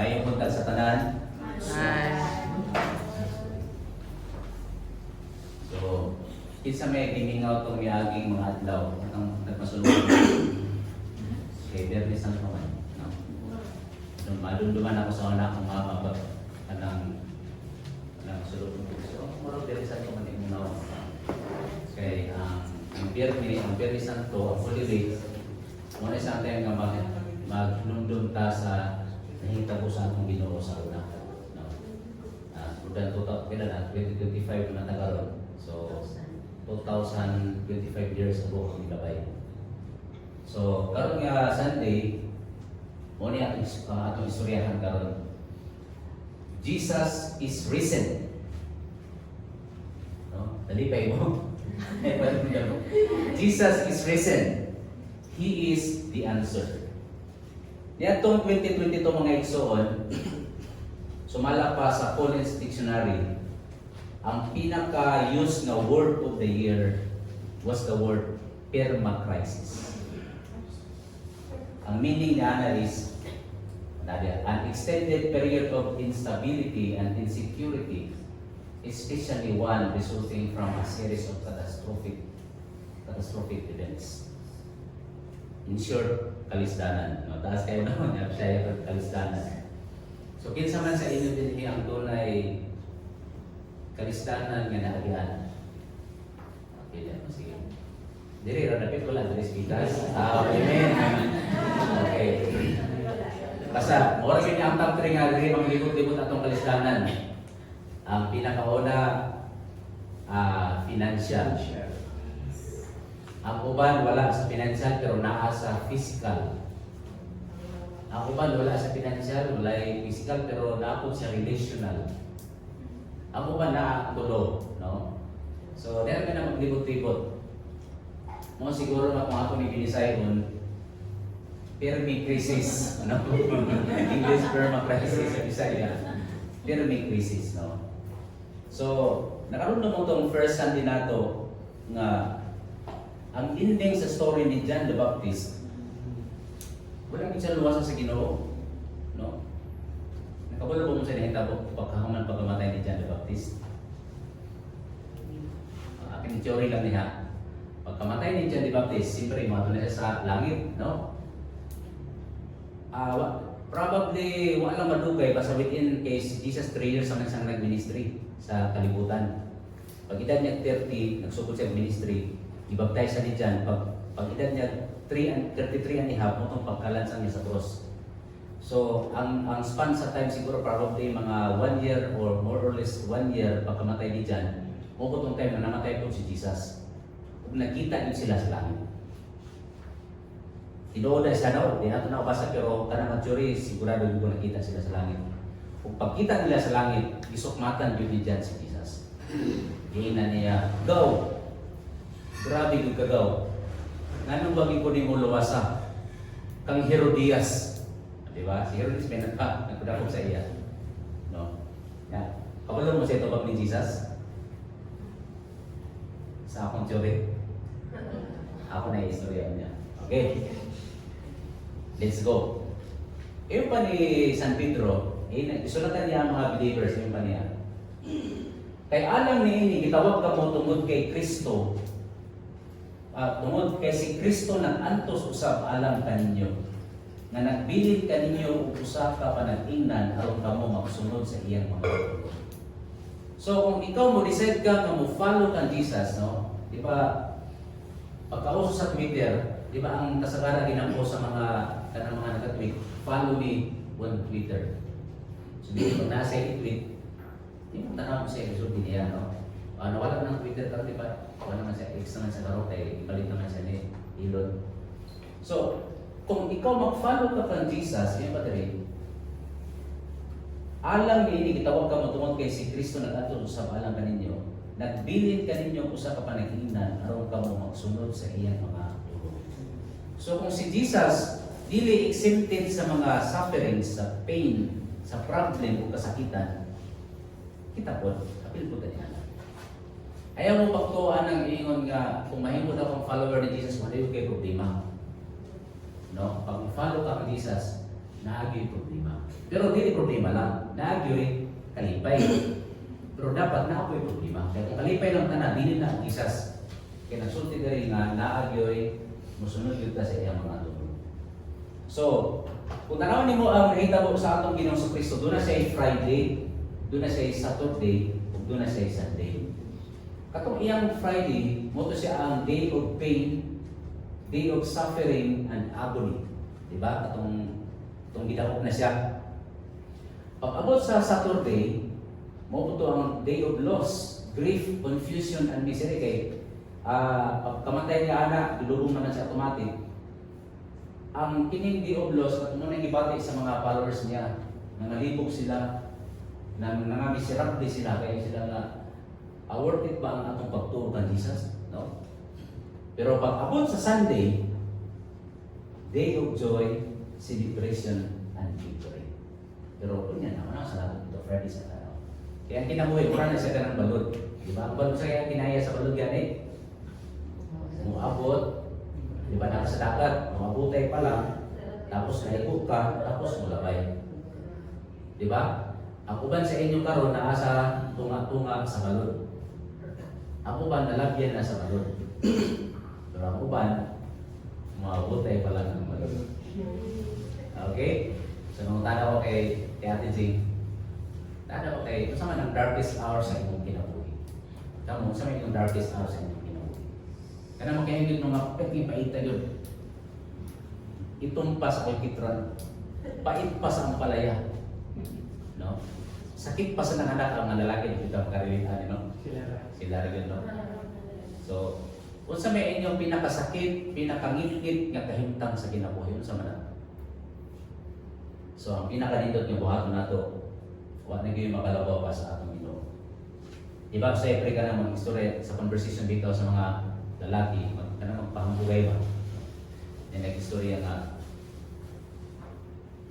May buntag sa tanan. Ay. So, kinsa may gimingaw tong miaging mga adlaw ang nagmasulod. Kay Bernie Santo man. No? Nung malunduman ako sa una akong mama kanang sulod ko. So, maro Bernie Santo man yung nawa. Kay ang Bernie Santo, ang Holy Week, muna isang tayo nga maglundum ta sa nahita ko sa akong Ginoo sa una. No? Udan 2025 na tagaroon. So, 2025 years ago ang gabay. So, karon nga Sunday, muna atong istoryahan karon. Jesus is risen. No? Dalipay mo. Jesus is risen. He is the answer. Niyatong 2022 mga igsoon, sumala pa sa Collins Dictionary, ang pinaka-use na word of the year was the word permacrisis. Ang meaning niya is an extended period of instability and insecurity, especially one resulting from a series of catastrophic events. In short, kalisdanan. No? Taas kayo naman, siya yung kalisdanan. So, kinsa man sa inyo din ang tunay kalisdanan nga naagian. Okay, yan. Sige. Diri, radapit ko lang. Diri speakers. Amen. Okay. Basta, oras yun yung top 3 nga. Diri, maglibot-libot atong kalisdanan. Ang pinakauna, financial. Ang uban wala sa financial pero naa sa physical. Ang uban wala sa financial, wala physical pero naapod sa relational. Ang uban naa tulo, no? So, dahil ka na maglibot-libot. Mo siguro na kung ako ni Binisaygon, permi-crisis, ano? English perma-crisis sa Bisaya. Permi-crisis, no? So, nakaroon na mo itong first Sunday nato nga ang ending sa story ni John the Baptist, wala siya luwasan sa Ginoo, no? Nakabalo ba mo sa nahitabo pagkahuman pagkamatay ni John the Baptist? Aking theory lang niya. Pagkamatay ni John the Baptist, siyempre mato na siya sa langit, no? Probably wala madugay basta within case Jesus 3 years ang isang nag-ministry sa kalibutan. Pag edad niya 30, nagsugod siya ministry, ibaptize sa ni John. Pag edad niya 33 and a half, mutong pagkalansang niya sa cross. So, ang span sa time siguro probably mga 1 year or more or less 1 year pagkamatay ni John, mukot time na namatay po si Jesus. Kung nakita niyo sila sa langit. Tinooda siya no, di nato na ubasa pero kanang mature sigurado ko nakita sila sa langit. Kung pagkita nila sa langit, isukmatan yun ni John si Jesus. Diinan niya, go! Grabe yung kagaw. Nganong bagay ko ni mo luwasa? Kang Herodias. Diba? Si Herodias may nagkudakot sa iya. No? Yan. Kapalo mo sa ito bag ni Jesus? Sa akong teori. Ako na i-istorya niya. Okay. Let's go. Yung pa ni San Pedro, isulatan niya ang mga believers, yung pa niya. Kay alam ni ini, gitawag ka mo tungod kay Kristo. Tungod kay si Kristo nag-antos usab alam kaninyo. Nga nagbilin kaninyo usa ka panag-ingnan aron kamo magsunod sa iyang mga tugon. So kung ikaw mo decide ka nga mo follow kan Jesus, no? Di ba? Pagkauso sa Twitter, di ba ang kasagaran ginampo sa mga kanang mga nag-tweet, follow me on Twitter. So dito pag nasa i-tweet, di mo tanaw mo sa episode niya, no? Wala ng Twitter ka, di ba? Wala naman siya, X naman sa karot, eh, ipalit naman siya ni Elon. So, kung ikaw mag-follow ka kang Jesus, yun pa rin, alam ni gitawag ka mo tungod kay si Kristo nag-ato sa alam kaninyo, nagbilin kaninyo usa ka panag-ingnan aron ka mo magsunod sa iyang mga tugon. So kung si Jesus dili exempted sa mga sufferings, sa pain, sa problem o kasakitan, kita po, apil po ganyan. Ayaw mo pagtuan ng ingon nga kung mahimod akong follower ni Jesus, wala yung kay problema. No? Pag follow ka kay Jesus, naagyo'y problema. Pero dili problema lang, naagyo'y kalipay. Pero dapat naapoy problema. Kaya kung kalipay lang tanan, dili na kisas. Kaya nagsulti diri nga naagyo'y musunod yun ta sa iyang mga tulo. So, kung tanawin nimo ang nahitabo sa atong Ginoong Kristo, doon na siya Friday, doon na siya Saturday, ug doon na siya Sunday. Katong iyang Friday, mo to siya ang day of pain, day of suffering and agony. Diba? Katong gidakop na siya. Pag abot sa Saturday, mo to ang day of loss, grief, confusion, and misery. Kay pag kamatay niya anak, dulubong naman siya automatic. Ang kining day of loss, at muna ibati sa mga followers niya, nangalibog sila, nangamiserable sila, kaya sila na, worth it ba ang atong pagtuo kan Jesus? No? Pero pag abot sa Sunday, day of joy, celebration, and victory. Pero kung yan, ako na sa lahat ito, Friday sa araw. Kaya ang kinabuhi, wala na siya ka ng balod. Diba? Ang balod siya kinaya sa balod yan eh. Muabot, diba na sa dagat, mabutay pa lang, tapos naikot ka, tapos mulabay. Diba? Ang uban sa inyo karon naa sa tunga-tunga sa balod. Ang uban nalagyan na sa balod. Pero ang uban, mabutay pa lang ng balod. Okay? So nung tanaw ko kay Ate Zing, tanaw ko kay, kung saan ang darkest hour sa inyong kinabuhi? Kamu, saan yung darkest hour sa inyong kinabuhi? Kaya magkahingit mga paita yun. Itumpas ako kitran, pait pa sa ampalaya. No? Sakit pa sa nanganak ang lalaki na kita makarilitan, no? Sila rin, no? So, kung sa may inyong pinakasakit, pinakangilgit nga kahimtang sa kinabuhi, sa mana? So, ang pinakanindot ng buhaton na ito, huwag na kayo makalabaw pa sa atong Ginoo. Diba, siyempre ka na mag-istorya sa conversation dito sa mga lalaki, ka na magpahambugay ba? Yan nag-istorya nga,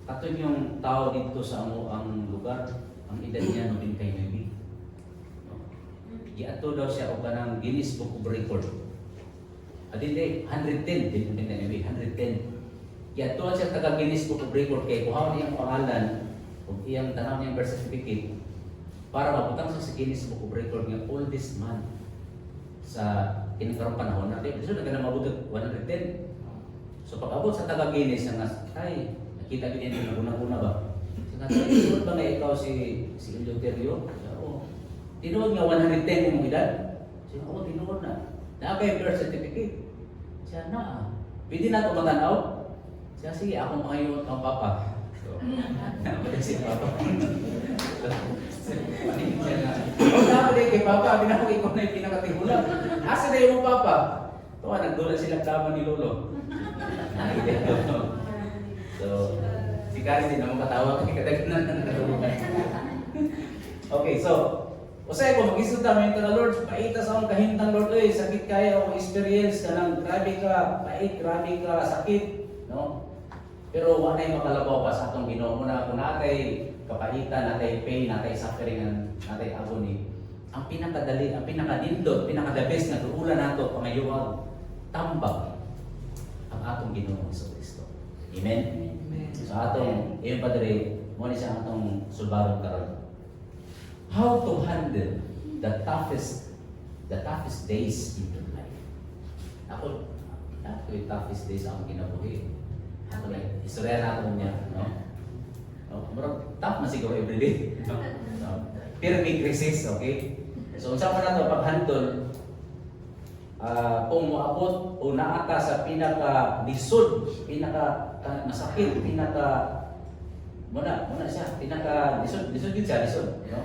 katong yung tao dito sa ang lugar, ang edad niya no 29. Iato daw siya o kanang Guinness Book of Record. Adili 110 din 110. Iato siya taga Guinness Book of Record kay kuhaon iyang pangalan ug iyang tanaw niyang birth certificate para mabutang sa Guinness Book of Record nga oldest man sa kinikarong panahon natin. So nagana mabutot 110. So pag abot sa taga Guinness nga ay nakita ko niya na una-una ba? Tinuod ba nga ikaw si Eleuterio? Oo. Tinuod nga 110 mong edad? Siya, oo, tinuod na. Nakakay birth certificate. Siya, pwede na ito matanaw? Siya, sige, akong pangayon kang papa. So, nakapagay siya papa. Paningin siya nga. Oo, nakapagay kay papa. Binakong ikaw na yung pinakatihulang. Asa na yung papa? Ito, nagdulan sila kama ni Lolo. Nakikita ito. So, si Kari din naman katawa kasi kadagdagan ng katulungan. Okay, so, usay ko mag-isod kami ito na Lord, paita sa akong kahintang Lord, sakit kaya akong experience ka ng grabe ka, pait, grabe ka, sakit, no? Pero wala na yung makalabaw pa sa atong Ginoo na kung natay kapaitan, natay pain, natay suffering, natay agony. Ang pinakadali, ang pinakadindot, pinaka-the best na duulan nato pangayuwag, tambag ang atong Ginoo Kristo. Amen? So atong iyon padre mo ni siya atong sulbarong karon. How to handle the toughest days in your life. Ako yung toughest days akong kinabuhi. Ako na istorya na ako niya, no? No, tough na siguro everyday. No? Pero may crisis, okay? So unsa man nato pag-handle kung moabot o naata sa pinaka-lisod, pinaka-masakit, muna siya, pinaka-lisod yun siya, lisod. No?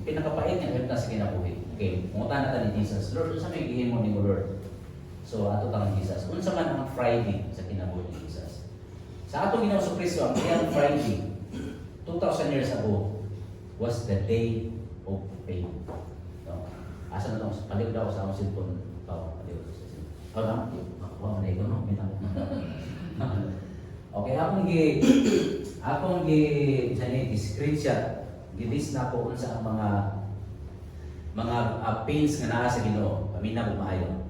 Pinaka-pait niya, kahit sa kinabuhi. Okay, mungutan natin ni Jesus. Lord, unsa may gihin mo ni mo, Lord? So, ato tang Jesus. Unsa man ang Friday sa kinabuhi ni Jesus? Sa atong Ginoong Kristo, ang iyang Friday, 2,000 years ago, was the day of pain. No? Asa na ito? Palig daw sa akong cellphone. Okay, akong gi-screenshot, gi-list na po sa mga pains nga naa sa Ginoo, paminaw maayo.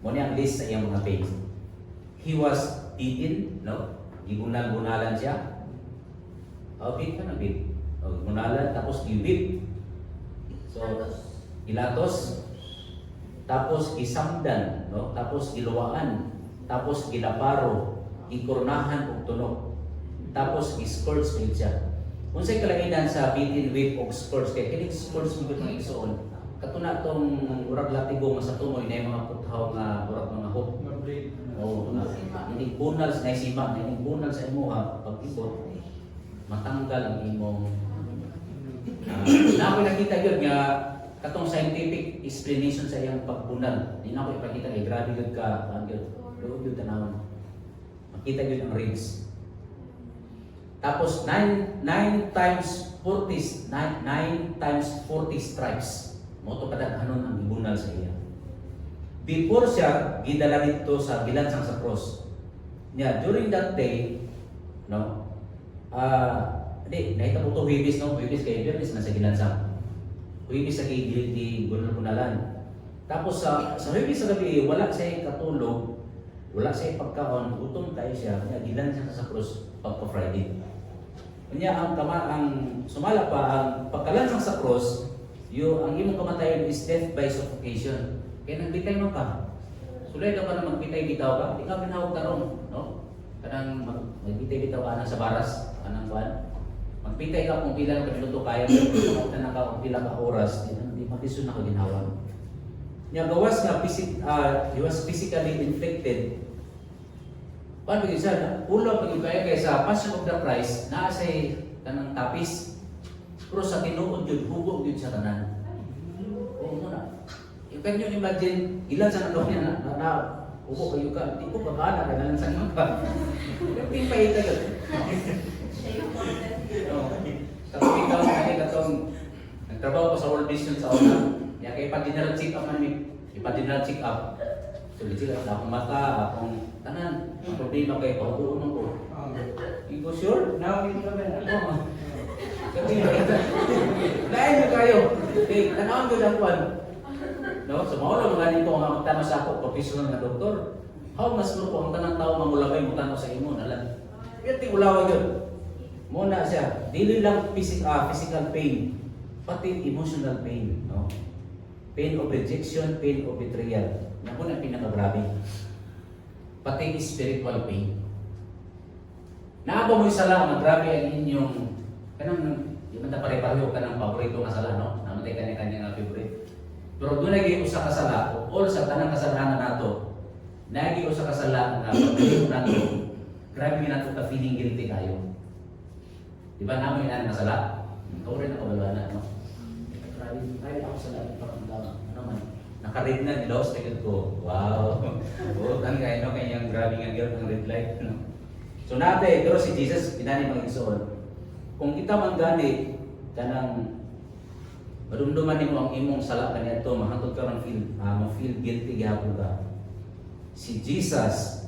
Mo ni ang list sa iyang mga pains. He was beaten, no? gibunal-bunalan siya. Bid ka na bid. Bunalan tapos gibid. So, gilatos. Tapos gisamdan, no? Tapos giluwaan. Tapos gilaparo, gikurnahan og tunog. Tapos gi-scourge gid siya. Unsay kalainan sa bitin whip og scourge kay kining scourge mo gid mga igsoon. Katuna tong urag latigo nga sa tumoy na mga puthaw nga urag mga hook. Ini bunal sa naisima, ini bunal sa imo ha pag-ibot. Matanggal ang imong na ako nakita yun nga katong scientific explanation sa iyang pagbunal. Di na ako ipakita kay grabe yun ka yun. Doon yun tanawin. Makita yun ang rings. Tapos 9 times 40 stripes. Moto kadaghanon ang ibunal sa iya. Before siya gidala dito sa gilansang sa cross. Yeah, during that day, no. Nakita po ito Huwebes, no? Huwebes kay Huwebes na sa gilansang. Huwebes sa di bunalan. Tapos sa Huwebes sa gabi, wala siya katulog, wala siya pagkaon, gutom tayo siya, kaya gilansang sa cross pagka-Friday. Kanya ang sumala pa ang pagkalansang sa cross, ang imong kamatayon is death by suffocation. Kaya nagbitay mo ka. Sulay daw ka na magbitay bitaw ka, di ka pinawag karon, no? Kanang magbitay bitaw ka na sa baras, kanang kuan. Magbitay ka kung pila ka minuto kaya, pero na ka kung pila ka oras, di matisod na ka ginawa. Nya gawas nga he was physically infected. Paano yun siya? Ulo pag kaya sa Passion of the Christ, naasay kanang tapis. Pero sa tinuod yun, hugog yun sa tanan. Oo muna. You can you imagine, ilan sa nalok niya na ubo kayo ka, di ko babala ka nalang sa mga. Yung pa ito yun. Tapos ikaw katong nagtrabaho ko sa World Vision sa una. Kaya kaya pag-general check-up man, ipa-general check-up. Sulit sila sa akong mata, akong tanan. Ang problema kayo, pautuunan ko. You go sure? Now, you come in. Dahil nyo kayo. Okay, tanawin ko lang kuwan. No? So, maulang mga nito ang magtanong sa ako, professional na doktor. How mas mo po ang tanang tao mangulaway mo tanong sa imo nalang. Yan ti ulaway yun. Muna siya, dili lang physical pain, pati emotional pain. No? Pain of rejection, pain of betrayal. Yan po na pinakagrabe. Pati spiritual pain. Naaba mo yung sala, magrabe ang inyong kanang, di man ta pare-pareho ka ng paborito nga sala, no? Namatay kanya-kanya nga favorite. Pero doon naging usa ka sala, all sa tanang kasalanan nato, naging usa ka sala nga paborito nato, grabe nato ka feeling guilty kayo. Di ba namin yan nga sala? Ikaw rin nakabalwana, no? Grabe ako sala, pakamdaman. Ano man? Naka-red na, nilawas na ko. Wow! Bukan kayo, no? Kanyang grabe nga girl ang red light, no? So natin, pero si Jesus, pinani mag-igsoon. Kung kita man gani, kanang madumduman mo ang imong sala kaniya ito, mahantod ka ma-feel guilty gihapon ka. Si Jesus,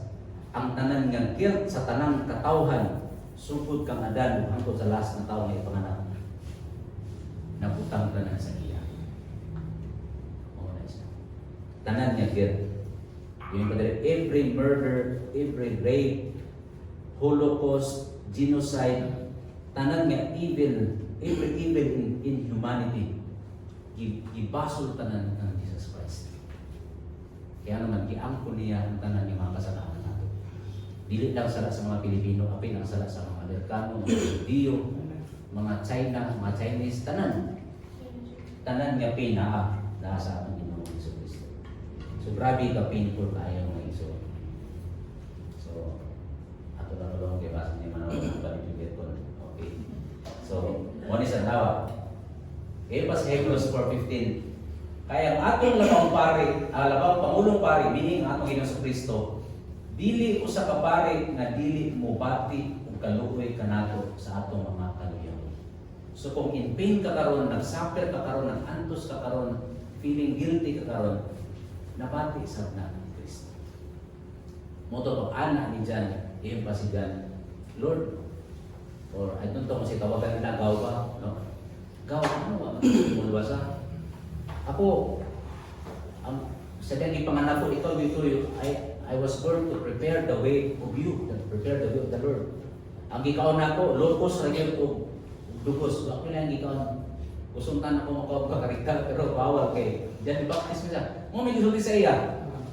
ang tanan nga guilt sa tanang katawhan, sugod kang adan, hangtod sa last na tao nga ipanganak. Nabutang ka na sa iya. Tanan nga guilt. Yung padre, every murder, every rape, Holocaust, genocide, tanan nga evil, every evil in humanity, gibasol tanan ng Jesus Christ. Kaya naman, giangko niya ang tanan ng mga kasalanan natin. Dili lang sala sa mga Pilipino, apin ang sala sa mga Amerikano, mga Judeo, mga China, mga Chinese, tanan. Tanan nga nasa ating Ginoong Jesucristo. So grabe ka painful kayo mga iso. So, ato lang tulong kay basa niya manawag ng palibigit ko. Okay. So, one is ang dawa. Pas Hebrews 4:15. Kaya ang atong labang pari, labang pangulong pari, meaning atong Ginoong Jesucristo, dili usa ka pari nga dili mo bati ug kaluoy kanato sa atong mga kaluyaw. So kung in pain ka karon, nagsuffer ka karon, nagantos ka karon, feeling guilty ka karon, nabati sa natin ni Kristo. Moto to ana ni Jan, iyong pasigan, Lord, or I don't know kung si tawagan nila gaw ba, no? Gaw, ano ba? Mulbasa. Ako, sa dyan ipanganak ko, ikaw dito, I was born to prepare the way of you, prepare the way of the Lord. Ang gikaon nako, locos ra gyud og dugos. Ako lang gikaon. Usuntan ako makakarikal pero bawal kay diyan baptism siya. Mo may gisulti sa iya.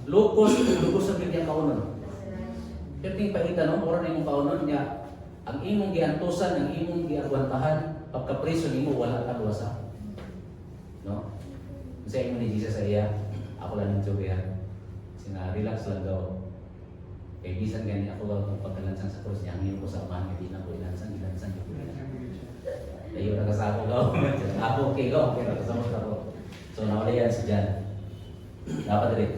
Locos ug dugos sa bigyan kaunon. Perting paita no, ora na imong kaunon niya. Ang imong giantusan, ang imong giagwantahan, pagka-preso nimo wala ka luwasa. No? Sa imong ni Jesus sa iya, ako lang ng tubihan. Sina relax lang daw. Kaya bisan gani ako ang pagkalansang sa krus niya, ang ko sa umahan, hindi na ko ilansang. Layo na kasako daw. Ako okay ko, okay na kasama ako. So nawala yan si John. Dapat rin.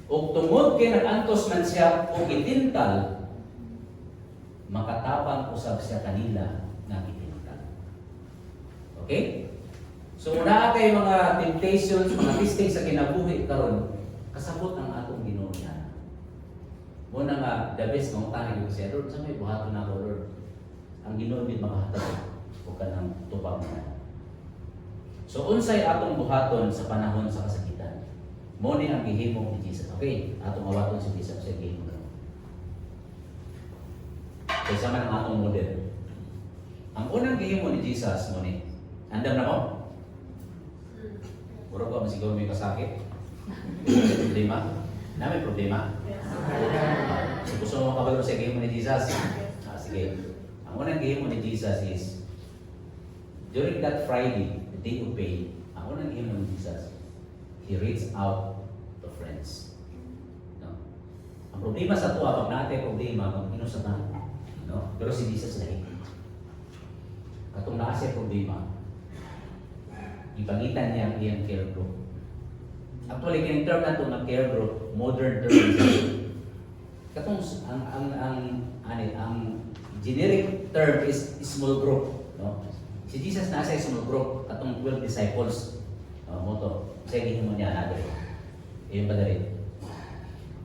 O tungod kay nag-antos man siya o itintal, makatapang usab siya kanila na itintal. Okay? So una kay mga temptations, mga testing sa kinabuhi karon, kasabot ang atong Ginoo niya. Muna nga, the best mong tanong ko siya, Lord, sa may buhaton na ako, Lord. Ang Ginoo din makahatag o kanang tupag na. So unsay atong buhaton sa panahon sa kasakitan? Mo ni ang gihimo ni Jesus. Okay, atong mawaton si Jesus sa gihimo. Kaysa man ang atong model. Ang unang gihimo ni Jesus mo ni, andam na mo? Puro ko siguro may kasakit. Problema? Namin problema? So gusto mo kabalo sa gihimo ni Jesus? Sige. Ang unang gihimo ni Jesus is, during that Friday, the day of pain, ang unang gihimo ni Jesus, He reached out to friends. No? Ang problema sa tuwa, pag natin problema, kung inusapan, no? Pero si Jesus lahi. Katong naa siya problema, ipangitan niya ang iyang care group. Actually, kini term na ito ng care group, modern term. Katong ang generic term is small group. No? Si Jesus nasa small group, katong 12 disciples. Moto, sige mo niya natin. Iyon pa rin.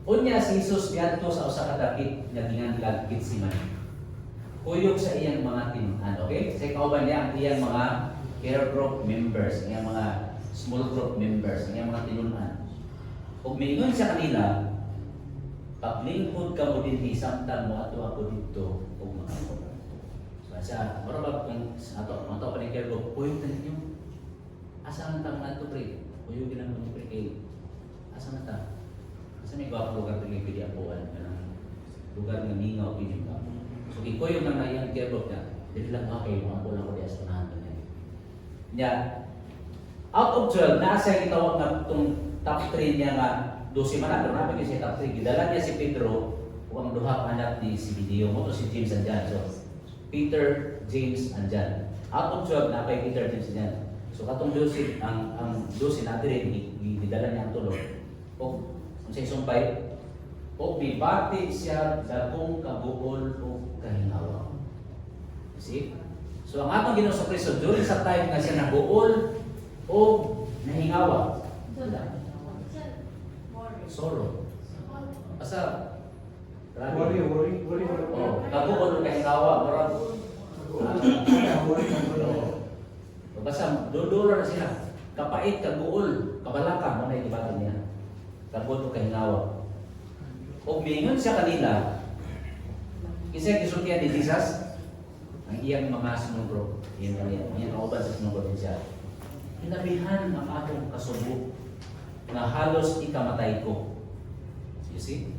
Unya si Jesus biadto sa usa ka dapit nga gingan Gitsemane. Kuyog sa iyang mga tinunan, okay? Sa kauban niya ang iyang mga care group members, iyang mga small group members, iyang mga tinunan. Ug miingon sa kanila, paglingkod ka mo din samtang mo ato ako dito ug makaon. So sa marabag kung ato pa ni care group, kuyog ta ninyo. Asa man ta ato pre? Kuyog na mo pre kay asa man ta? Asa may gwapo lugar pili pili apuan kanang lugar nga mingaw pili ka. So ikoy yung nang iyang care group niya. Dili lang okay, mga pula ko di astronaut niya. Nya out of 12 nasa gitawag na itong top 3 niya nga 12 man pero napag siya top 3. Gidala niya si Pedro ug ang duha ka anak ni si Video mo to si James and John. So Peter, James and John. Out of 12 napay Peter, James and John. So katong 12 ang 12 natin rin gidala niya ang tulo. O sa sumpay o bibati siya dakong kabuol o kahingawa. See? So ang atong Ginoo sa Kristo during sa time nga siya nabuol o nahingawa. Sorrow. Asa? Worry. Oh, kabuol o kahingawa, murag. Basta dudura na sila. Kapait, kabuol, kabalaka, mo na ibatan niya. Kabuol o kahingawa. O mingon siya kanila, kisay gisultihan ni Jesus, ang iyang mga sinugro, iyang kauban sa sinugro din siya. Hinabihan ang atong kasubo na halos ikamatay ko. You see?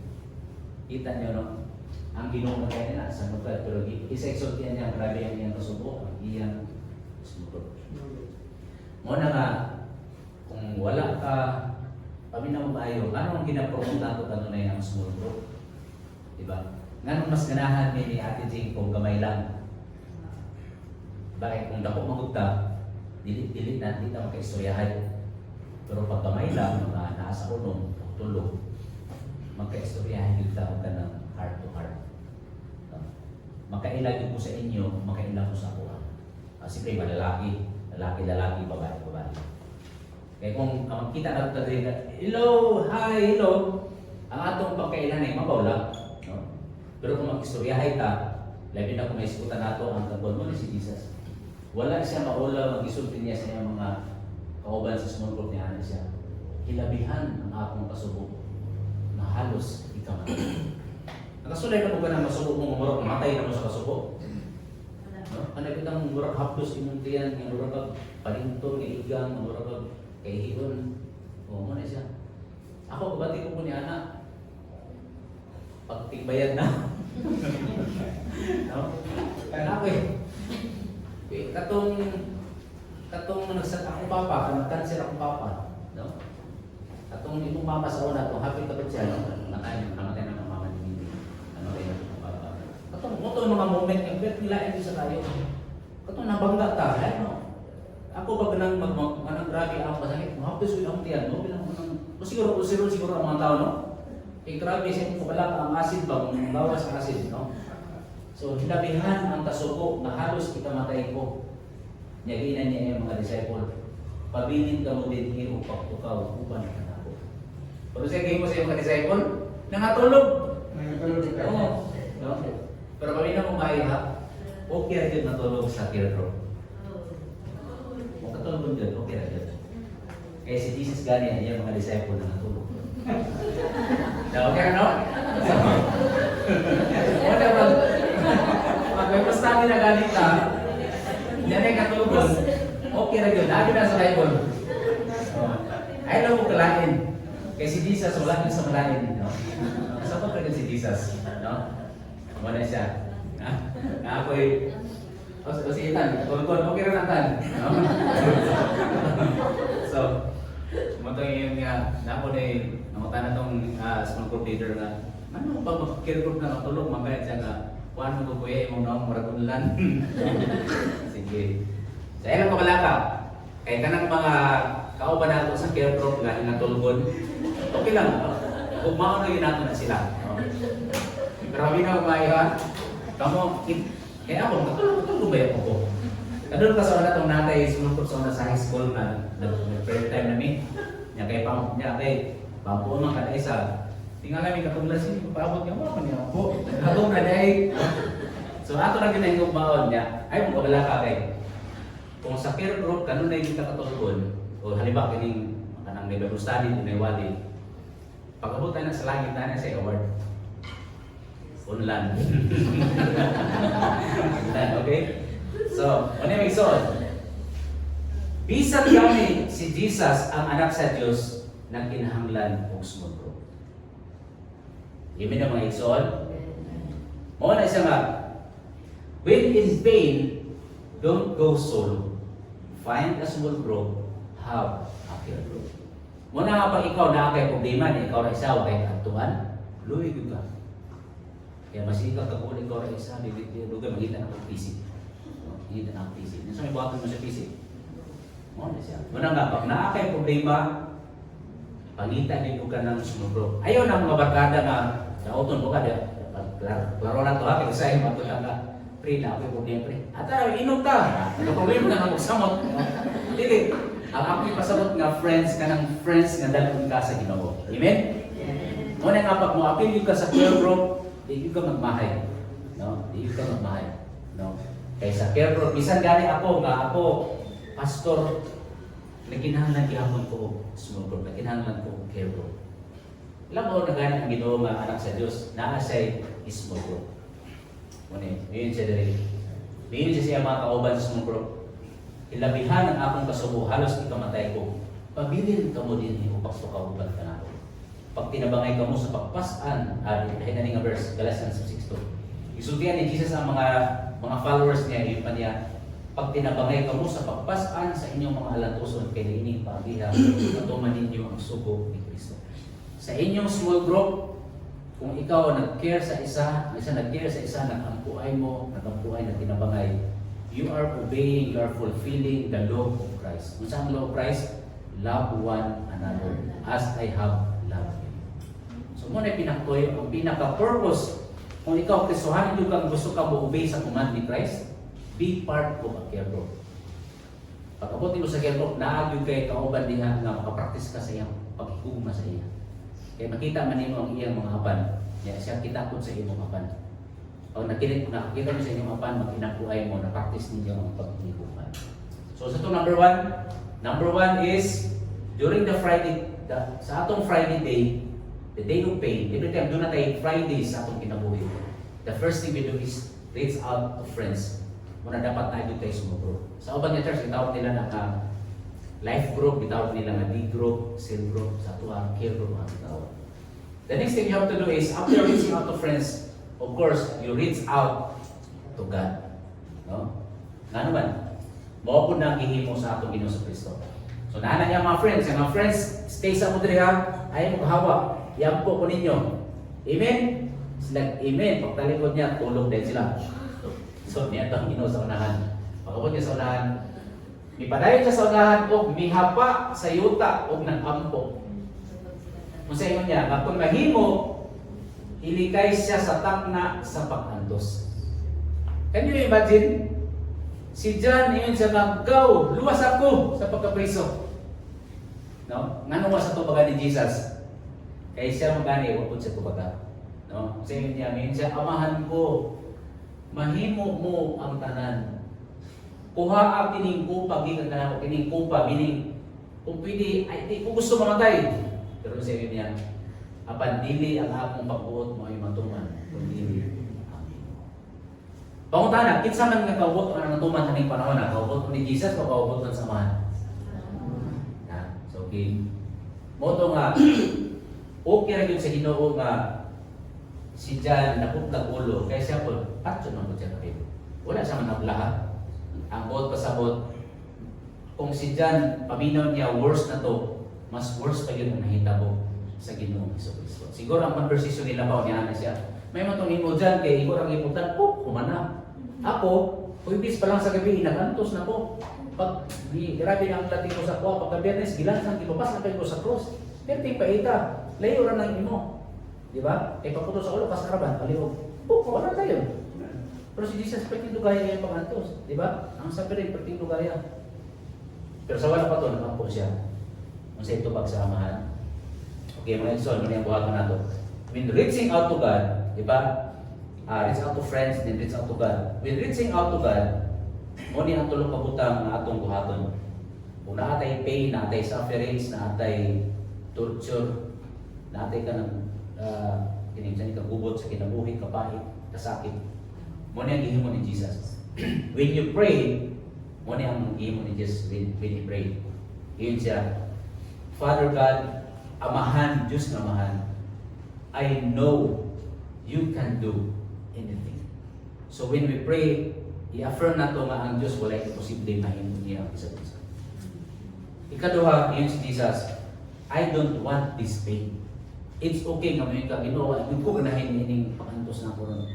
Kita niyo, no? Ang Ginoo na kaya nila sa lugar, pero isa-exultihan niya, grabe ang iyang kasubo, ang iyang sinugro. Muna nga, kung wala ka, paminaw maayo, ano ang ginapromote nato kanunay ang small group? Diba? Nganong mas ganahan ni Ate Jing kung gamay lang? Bakit kung dako magugta, dilit na, hindi na magkaistoryahay. Pero pag gamay lang, mga nasa unong, tulog, magkaistoryahay yung tawag ka ng heart to heart. Makailag ko sa inyo, makailag ko sa ako. Siyempre, malalaki, lalaki, babae. Kaya kung kita natin na hello, hi, hello, ang atong pagkailan ay mabawla. No? Pero kung mag-istoryahay ka, labi na kung may isikutan nato ang tagol mo ni si Jesus. Wala siya maula, mag-isulti niya sa iyang mga kauban sa small group niya siya. Hilabihan ang akong kasubo na halos ikamatay. Nakasulay na mo ka na masuko mo murag matay na mo sa kasuko. No? Ano kitang murag hapdos imong tiyan, nga murag palintong, igang, murag kay hiyon. O mo na siya. Ako kabati ko po ni Ana. Pagtigbayan na. No? Kaya ako katong nagsat ako papa, nag-cancel ako papa, no? Katong imong mama sa una to, happy ka ba siya, no? Namatay na ng mama ni Mindy. Ano rin ang papa. Katong mo to mga moment yung bet nila hindi sa tayo. Katong nabangga ta, no? Ako pag nang manang grabe ako pasakit, mahapos ko yung tiyan, no? Bilang siguro ang mga tao, no? Eh grabe siya kung wala ang acid ba, kung bawas ang acid, no? So, hinabihan ang kasuko na halos ikamatay ko. Nyaginan niya yung mga disciple. Pabilin ka mo din hiyo pagtukaw upan ka ako. Pero sige mo sa mga disciple, nangatulog. Oo. No? Pero kami na kumaiha, okay rin natulog sa kirro. Kung katulog dyan, okay rin. Kaya si Jesus ganyan, yung mga disciple na natulog. Okay no? Wala ba? Pag may pastabi na galit ka, yan ay katulog. Okay na yun. Lagi na sa Bible. Ay lang mo kalain. Kaya si Jesus, wala din sa malain. No? Saan pa si Jesus? No? Wala siya. Na ako'y... O si Ethan, tulog-tulog. Okay na Ethan. No? So, mutong yung na ako na namutan na itong small group leader na ano ba mag-care group na natulog? Mamaya siya nga kuhaan mo ko kuya, imong naong maragunlan. Sige. Sa ilang kabalaka, kaya ka ng mga kauban nato sa care group nga natulgon, okay lang. Kung maano yun nato na sila. Grabe na umaya. Kamu, kaya ako, natulog ba yung ako? Kadun ka sa una itong natay, sumulkot sa una sa high school na nag-prayer time namin. Niya kay pampuon man kada isa. Tingala mi katunglas si paabot nga mo niya po. Naghatong na day. So ato ra ginay ng baon niya. Ay mo kabala ka kay. Kung sa care group kanon na yung katulgon o halimbawa kining kanang Bible study ni wali. Pag-abot tayo na sa langit na sa award. Unlan. Okay? So, ano yung igsoon? Bisan kami si Jesus ang anak sa Diyos ng kinahanglan o sumugro. Ibig na mga igsoon. Muna isa nga, when in pain, don't go solo. Find a small group, have a peer group. Muna nga pag ikaw na kay problema, ikaw na isa, kay kantuan, luwig ka. Kaya masika ka kung ikaw na isa, lugar magita na pag-pisip. Magita na pag-pisip. Nasa may buhaton mo sa pisip. Muna siya. Muna nga, pag naakay problema, pangita din ko ka ng small group. Ayaw na mga barkada nga, nauton ko ka, klaro na ito ha, kasi sa'yo matulang ka. Pre, na ako'y problema pre. At inom ka, nag-problema ka na magsamot. Dili, ang ako'y pasabot nga friends ka ng friends nga dalawin ka sa Ginoo. Amen? Muna nga pag mo apil ka sa care group, di ka magmahay. No? Di ka magmahay. No? Kaya sa care group, bisan gani ako, pastor, naginahanglan gihapon ko small group, naginahanglan ko care group. Alam mo na gani ang Ginoo nga anak sa Dios, naa say small group. Muna yun siya dali. Diyon siya mga kauban sa small group. Ilabihan ang akong kasubo, halos ikamatay ko. Pabilin ka mo din upang kauban ka na ako. Pag tinabangay ka mo sa pagpasan, dahil na nga verse, Galatians 6:2. Isultihan ni Jesus ang mga followers niya, yung pa niya, pag tinabangay ka mo sa pagpasan sa inyong mga alantuson, kay ini pabiha, matuman ninyo ang sugo ni Kristo. Sa inyong small group, kung ikaw nag-care sa isa nag-care sa isa, nag-ampuay mo, nag-ampuay na tinabangay, you are obeying, you are fulfilling the law of Christ. Kung saan law of Christ? Love one another as I have loved you. So muna pinaktoy, ang pinaka-purpose, kung ikaw Kristohanin yung kang gusto ka mo-obey sa command ni Christ, be part of a care group. Pag-abot mo sa care group, naagyo kay kauban diha nga makapraktis ka sa iyang paghigugma sa iya. Kaya makita man nimo ang iyang mga apan. Kaya siya kitakot sa iyong apan. Pag nakita mo sa inyong apan, mag-inabuhay mo, na-practice ninyo ang paghihigugma. So sa ito number one is during the Friday, sa atong Friday day, the day of pain, every time do na tayo Fridays sa atong kinabuhi. The first thing we do is reach out to friends. Muna dapat tayo tayo sumubro. Sa ubang nga church, itawag nila na life group, itawag nila na D group, cell group, sa tuwa, care group, ang itawag. The next thing you have to do is, after reaching out to friends, of course, you reach out to God. No? Nga naman, mao po na ang gihimo sa atong Ginoo sa Kristo. So, naanan niya mga friends, yung mga friends, stay sa mudri ha, ayaw mo kahawa, yampo ko ninyo. Amen? Sila, amen. Pagtalikod niya, tulog din sila. So, niya ito ang Ginoo sa unahan. Pagkabot niya sa unahan, mipadayon siya sa unahan o mihapa sa yuta o nag-ampo. Kung sa inyo niya, kapag mahimo, ilikay siya sa takna sa pag-antos. Can you imagine? Si John, yun siya magaw, luwas ako sa pagkapriso. No? Nga nung sa tubaga ni Jesus, kaya siya magani, wapod sa tubaga. No? Sa inyo niya, yun siya, amahan ko, mahimo mo ang tanan. Kuha ang kining kupa, gikan ka na ako, kining kupa, meaning, kung pwede, ay, di ko gusto mamatay. Pero sa inyo niya, apan dili ang akong pagbuot mo ay matuman, kung dili ang Ginoo. Pangutana, kinsa man nga kaubot ang natuman sa ning panahon na kaubot ni Jesus o kaubot ng samahan? So okay. Mo to nga okay ra gyud sa Ginoo nga si John naputlag ulo kay siya pod patso man pud siya kapit. Wala siya man naglaha. Ang bot pasabot kung si John paminaw niya worse na to, mas worse pa yun ang nahitabo sa Ginoong Hesus. Siguro ang conversation nila ba niya na siya. May matong imo dyan, kay ikaw ang iputan, kumana. Ako, pwibis pa lang sa gabi, nagantos na ko. Pag grabe na ang lating ko sa kuha, pagka Biyernes, gilansan, kipapas na kayo ko sa cross. Pero paita, layo rin ng imo. Di ba? Kaya pagputo sa ulo, kasaraban, palihog. Wala tayo. Pero si Jesus, pertindo gaya yung pangantos. Di ba? Ang sabi rin, pertindo gaya. Pero sa wala pa to, nakampo siya. Kung sa ito pagsamahan. Okay, mga Edson, ano yung buhaton nato? When reaching out to God, di ba? Reach out to friends, then reach out to God. When reaching out to God, mo ni ang tulong kabutang na atong buhaton. Kung naatay pain, naatay sufferings, naatay torture, naatay ka ng kinimsan ka gubot sa kinabuhi, kapahit, kasakit. Mo ni ang gihimo ni Jesus. When you pray, mo ni ang gihimo ni Jesus when you pray. Yun siya, Father God, Amahan, Diyos na amahan, I know you can do anything. So when we pray, i-affirm na ito nga ang Diyos wala imposible na niya ang isa-isa. Ikaduha, yun si Jesus, I don't want this pain. It's okay nga may kaginawa, hindi ko ganahin ining pangantos na koron.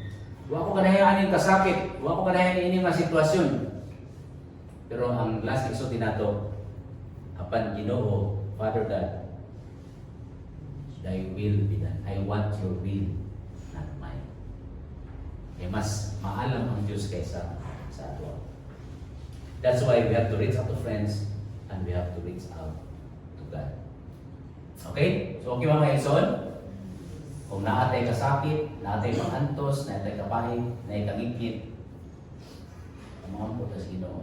Huwag ko ganahin aning kasakit, huwag ko ganahin ining mga sitwasyon. Pero ang last exotin nato, apan Ginoo, Father God, Thy will be done. I want your will, not mine. Kaya mas maalam ang Diyos kaysa sa ato. That's why we have to reach out to friends and we have to reach out to God. Okay? So okay mga Edson? Kung naatay kasakit, naatay pangantos, naatay kapahit, naatay kangikit, ang mga po sa Ginoo.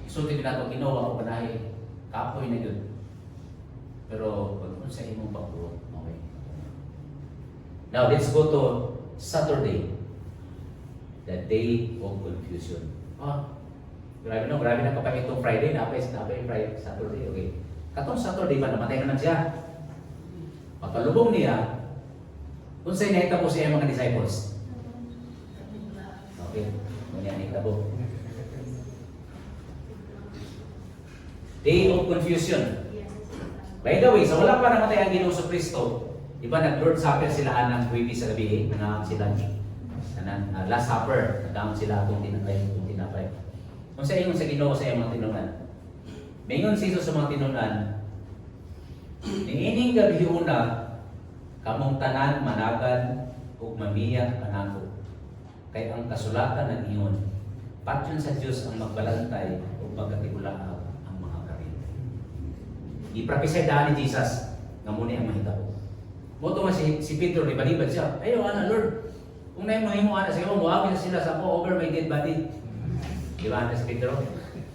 So hindi nato Ginoo ako panahi, kapoy na yun. Pero kung sa imong pagbuot, okay. Now let's go to Saturday, the day of confusion. Grabe no, grabe na kapag itong Friday, napay Friday, Saturday, okay. Katong Saturday ba, namatay naman siya. Pagkalubong niya, kung sa'yo nakita po siya yung mga disciples. Okay, kung niya nakita po. Day of confusion. By the way, sa wala pa namatay ang Ginoo sa Kristo, di ba nag-Lord Supper sila anang Huwebes sa gabi, nangaam sila Last Supper, nag-aam sila atong tinapay. Kung sa inyo sa Ginoo sa iyong mga tinunan, mayon si Jesus sa mga tinunan, niining gabi una, kamong tanan managan ug mamiyak manako. Kay ang kasulatan ng iyon, patyon sa Dios ang magbalantay ug magkatigulaan ang mga karin. Iprophesy daan ni Jesus nga muna ang mahitabo. Moto nga si Pedro, libalibad siya, ayo ana Lord, kung na yung mahimo ana sa iyo, muawin sila sa ako over my dead body. Di ba na si Pedro?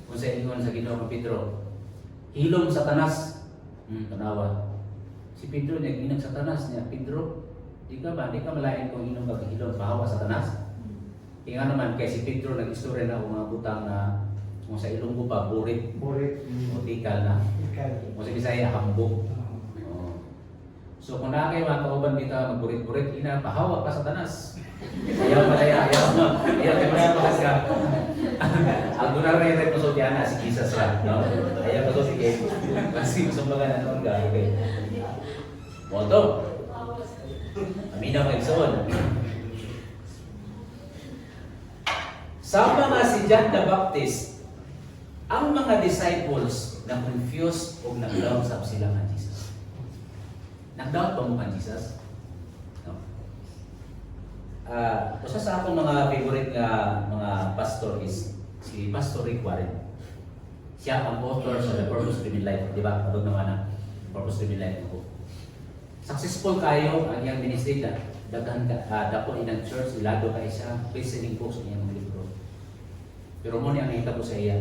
Kung sa ingon sa Ginoo ng Pedro, hilom Satanas, tanawa. Si Pedro niya ginag Satanas niya, Pedro, di ka malayan kung inom ka kahilom, bahawa Satanas. Tingnan naman kay si Pedro nag-istorya na mga butang na kung sa Ilonggo pa, burit, Burit. o tikal na, Ikal. o sa Bisaya, hambog. Oo. So kung na kayo mga kauban dito magburit-burit, ina, bahawa ka Satanas. Ayaw malaya ka. Ang guna rin rin po so diyan si Jesus siya, no? Ayaw ko so sige. Kasi sumbaga na noon ka, okay. Moto. Aminaw kay Son. Sa mga si John the Baptist, ang mga disciples na confused o nag-doubt sa sila kan Jesus. Nag-doubt ba mo kan Jesus? No. Isa sa akong mga favorite nga mga pastor is si Pastor Rick Warren. Siya ang author sa The Purpose Driven Life, di ba? Abog naman na Purpose Driven Life ko. Successful kayo ang iyang ministry na daghan dako inang church, ilado ka isa, best-selling books ang iyang mga libro. Pero mo niya nakita ko sa iya,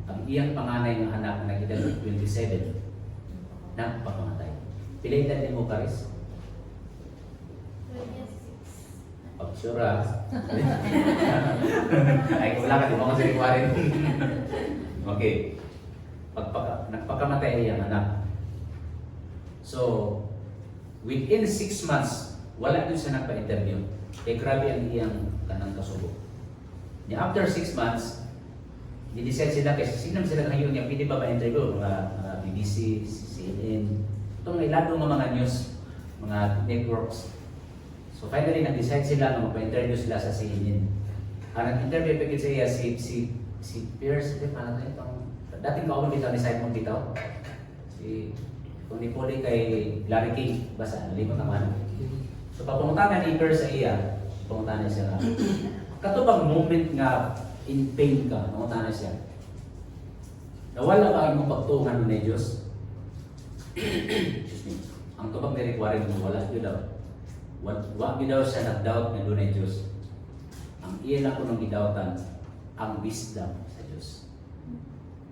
ang iyang panganay ng anak na nagedad 27 nagpakamatay. Pila edad ni mo Karis? Pagsura. Ay, wala ka, di mo kasi rin. Okay. Nagpakamatay iyang anak. So, within 6 months, wala din siya nagpa-interview. Kaya grabe ang iyang kanang kasubo. After 6 months, di-decide sila kasi sinam sila ngayon yung pwede ba ba-interview? Mga BBC, CNN, itong iladong mga news, mga networks. So finally, nag-decide sila na magpa-interview sila sa CNN. Ang nag-interview pa sa iya si Pierce, paano tayo itong dating kaulo bitaw ni Simon bitaw. Kung ni Poli kay Larry King, basta nalimot naman. So papuntahan ni Pierce sa iya, papuntahan niya siya. Katubang moment nga in pain ka, papuntahan siya. Nawala ba ang pagtungan ni Diyos? Excuse me. Ang tubag ni Rick Warren mo, wala yun daw. Wag daw siya nag-doubt na doon ay Diyos. Ang iyan ako ng gidautan, ang wisdom sa Diyos.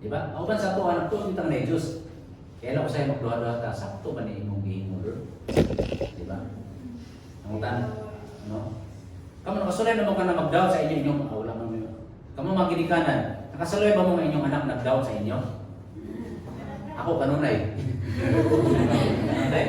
Diba? Ako ba sa ito, anak ko, kitang na Diyos. Kaya lang ko sa'yo magduha-duha ta, sakto ba na imong gihimo doon? Diba? Ang utan, ano? Kamu nakasulay na mo ka na mag-doubt sa inyo inyong, wala mo yun. Kamu magkinikanan, nakasulay ba mo nga inyong anak nag-doubt sa inyo? Ako, kanunay. Kanunay?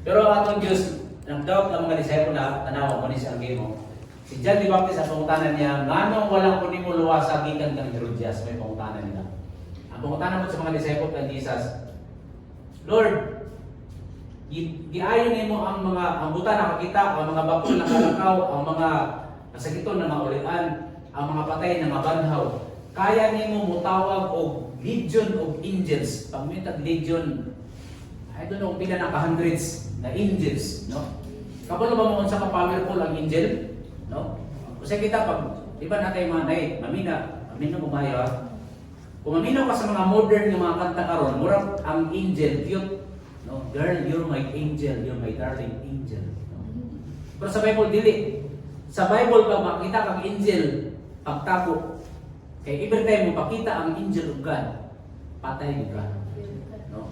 Pero atong Diyos, nag-doubt ng mga disciple na tanawa mo ni sa mo. Si John the Baptist ang pangutanan niya, nganong walang kunin mo luwasa gikan kang Herodias, may pangutanan nila. Ang pangutanan mo sa mga disciple kang Jesus, Lord, giayon nimo ang mga buta nakakita, ang mga bakol na kalakaw, ang mga nasakiton na maulian, ang mga patay na mabanhaw. Kaya nimo mutawag og legion of angels. Pag may legion, I don't know, pila na ka-hundreds na angels, no? Kapag ba mo unsa ka powerful ang angel, no? Kasi kita pag, di ba natay mga nay, mamina mo mayo ha? Kung maminaw ka sa mga modern ng mga kanta karon, murag ang angel, cute, no? Girl, you're my angel, you're my darling angel. No? Pero sa Bible, dili. Sa Bible, pag makita kang angel, pagtapo, kaya every time mo pakita ang angel of God, patay ka. No?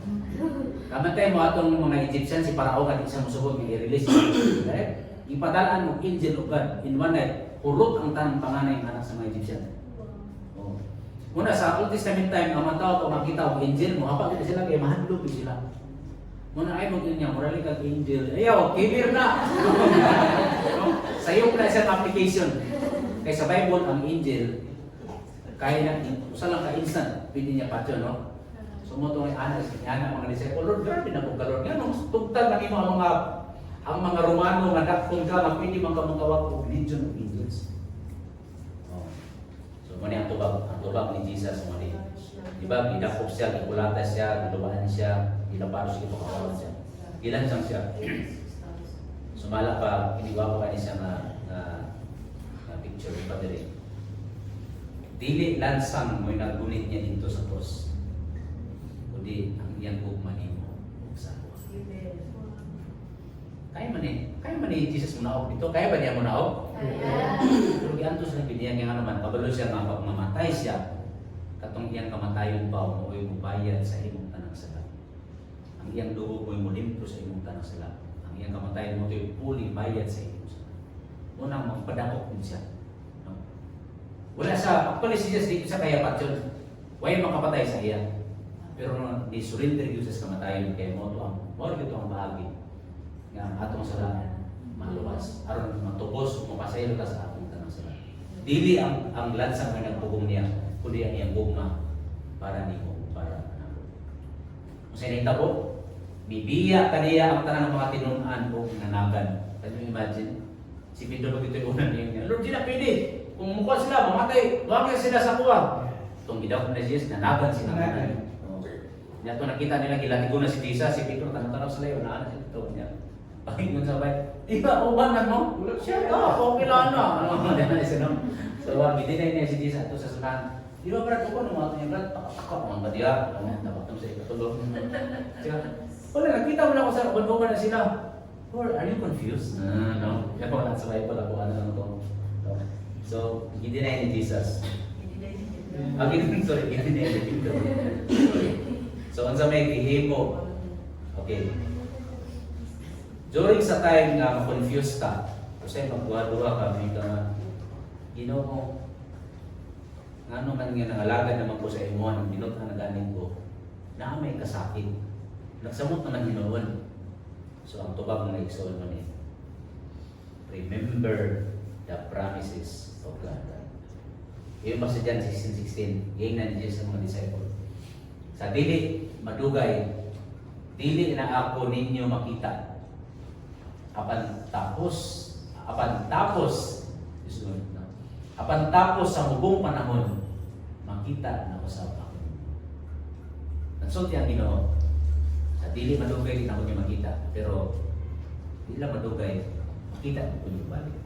Kamantay mo atong mga Egyptian, si Parao nga di siya musubog nga i-release. Ipadalaan mo angel of God in one night, hulot ang tanang panganay ng anak sa mga Egyptian. Oh. Muna sa Old Testament time, ang mga tao pag makita ang angel mo, hapa kita sila kaya mahadlok sila. Muna ay mo niya, murali kang angel. Ayaw, kibir na! Sa iyo na isang application. Kaya sa Bible, ang angel, kaya na, usa lang ka-instant, pwede niya patyo, no? Sumutong ay anak mga disciple, Lord, grabe na po ka, Lord. Yan, tugtag na mo ang mga Romano, nga dakpon ka, mapili mga kamutawag o legion of angels. Oh. So, muna ang tubag ni Jesus, muna. Diba, gidakop siya, gikulata siya, gilubahan siya, gilaparo siya, gipakawalan siya. Gilansang siya. Sumala pa, iniwa pa siya na picture pa diri. Dili lansang mo'y nagunit niya dito sa cross. Kundi ang iyang hukman mo sa cross. Kaya man ni Jesus munaog dito. Kaya ba niya munaog? Pero giantos na biniyan niya nga naman. Kabalo siya nga pag mamatay siya. Katong iyang kamatayon pa, umuwi mo bayad sa imong tanang salat. ang iyang dugo mo limpyo sa imong tanang sala. Ang iyang kamatayan mo ito'y puli bayad sa imong sala. Unang magpadakop din siya. No? Wala sa, actually si Jesus dito sa kayapat yun. Huwag makapatay sa iya. Pero no, di surrender yun sa kamatayan kaya mo ito ang bahagi nga atong sala maluwas. Aron matubos o mapasaylo ka sa atong tanang sala. Dili ang lansang nga nagpugong niya, kundi ang iyang gugma para nimo, para nako. Kung sa nahitabo, bibiya kaniya ang tanan ng mga tinunan o nanagan. Can you imagine? Si Pedro pag ito'y unan niya, Lord, di na pwede. Kung mukha sila, mamatay, bakit sila sa kuha? Itong gidawat na Jesus, nanagan sila. Ito nakita nila, gilatigo na si Jesus, si Pedro, tanong-tanong sila yun, naanan siya ito niya. Pakinggan sabay, di ba, ubanan mo? Siya, okay lang na. Ano, dahil siya no? So, gidinay niya si Jesus ito sa sunan. Di ba, Brad, ako nung mga niya, Brad, pakakak mga badiya. Ano, napatong sa ikatulog. Wala, nakita mo na ako sa banbungan na sila. Or, are you confused? No. Kaya ko lang sabay pala kung ano lang ito. So, gidinay ni Jesus. Gidinay ni Pedro. So, ang sa may gihimo. Okay. During sa time nga ma-confuse ka, kasi magduwa-duwa ka, may ka Ginoo, nga man nga nangalaga naman ko sa imo, ang binot na naganin ko, na may kasakit. Nagsamot naman Ginoon. So, ang tubag na nag-exol man eh. Remember the promises of God. Yung pa sa John 16:16, yung na ni Jesus sa mga disciple. Sa dili, madugay, dili na ako ninyo makita. Apan tapos sa hubong panahon, makita na usab ako. Nagsulti ang Ginoo. Sa dili madugay, din ako niyo makita. Pero, di lang madugay, makita ko niyo balik.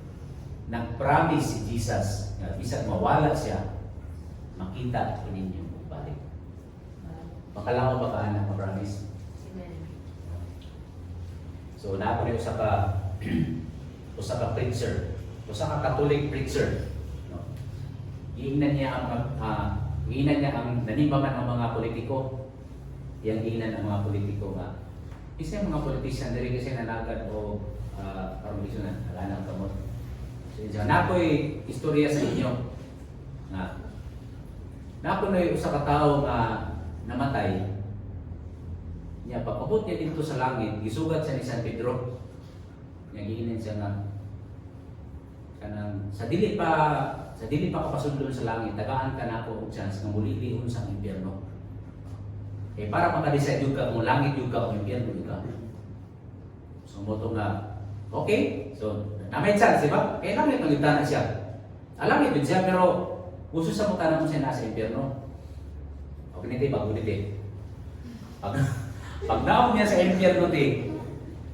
Nag-promise si Jesus, na bisag mawala siya, makita ko ninyo balik. Makalawa ba ka anak ma-promise? So, naako ni usa ka preacher, usa ka Catholic preacher. No? Giingnan niya ang nanimbaman ang mga politiko. Yang giingnan ang mga politiko nga. Isa yung mga politician diri kasi nalagad o parmisyonan, alanang kamot. So, nako'y istorya sa inyo nga nako na usa ka tawo nga namatay. Niya pagabot niya dito sa langit, gisugat siya ni San Pedro. Niya giingnan siya nga kanang sa dili pa kapasundon sa langit, tagaan ka nako og chance nga mulilihon sa impyerno. Para maka-decide yung ka kung langit yung ka o impyerno yung ka. So moto nga, okay, so namay chance, di ba? Langit magigtanan siya. Langit din siya, pero gusto sa mukha naman siya nasa impyerno. Okay nito, bago nito. Pag naon niya sa impyerno ti,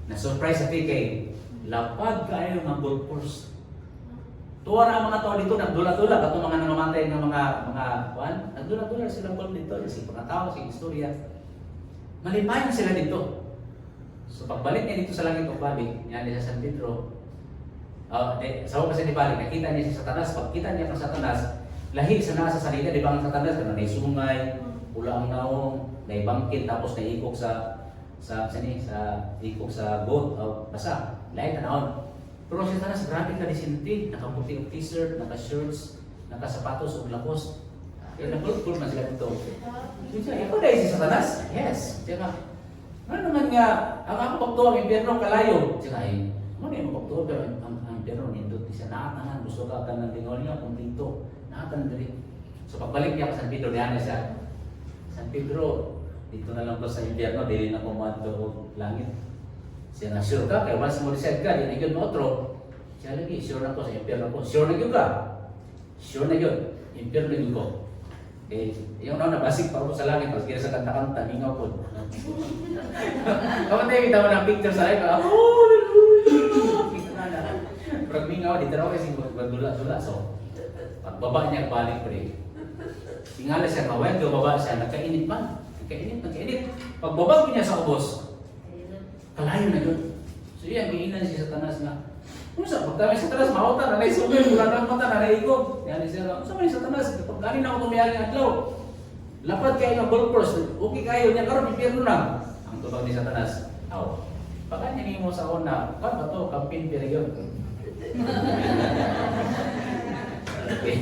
na-surprise sa kay lapad kayo ng gold course. Tuwa na ang mga tao dito, nagdula-dula, katong mga nangamatay ng mga kuan, nagdula-dula silang gold dito, kasi mga tao, sa istorya. Malipayan sila dito. So pagbalik niya dito sa langit o balik, niya niya sa San Pedro, sa kasi ni balik, nakita niya si Satanas, pagkita niya ng Satanas, lahi sa nasa salida, di ba ang Satanas, kaya naisungay, pula ang naong, naibangkit, tapos naikok ikok sa boat, o basa, lahi tanaon. Pero si Satanas, grabe ka disinti, nakaputi ang t-shirt, naka-shirts, nakasapatos o lakos. Kaya nag-cool man sila dito. Siya, ikaw dahil si Satanas? Yes. Siya ka, ano naman nga, ang ako pagtuwa, ang impyerno kalayo. Siya ka, ano na yung pagtuwa, pero ang impyerno nindot, siya nakatanan, gusto ka ng tingol niya, kung dito, nakatanan dali. So pagbalik niya ka San Pedro, diyan na siya. San Pedro, dito na lang ko sa impyerno, dili na kumanto o langit. Siya na, sure ka, kaya once mo decide ka, yan yun mo otro. Siya lagi, sure na ko sa impyerno ko. Sure na yun ka. Sure na yun. Impyerno yun ko. Yung nabasig pa ako sa langit, tapos kaya sa kanta-kanta, hingaw po. Kapag tayo kita mo ng picture sa live, hallelujah! Kita na na. Pero mingaw, dito raw kasi magdula-dula. So, pagbaba niya, balik pa rin. Tingala siya, kawin, baba siya, nagkainit man. Nagkainit. Pagbaba niya sa ubos, kalayo na yun. So yan, giinan si Satanas na, kung sa pagkami si Satanas, mahota, nanay sugay, mula ng mata, nanay ikog. Yan siya, kung sa mga Satanas, kapag galing na ako tumiyaring atlaw, lapad kayo ng gold course, okay kayo, niya karoon, impyerno na. Ang tubag ni Satanas, aw. Baka nini mo sa una, kan ba to campaign period. Okay.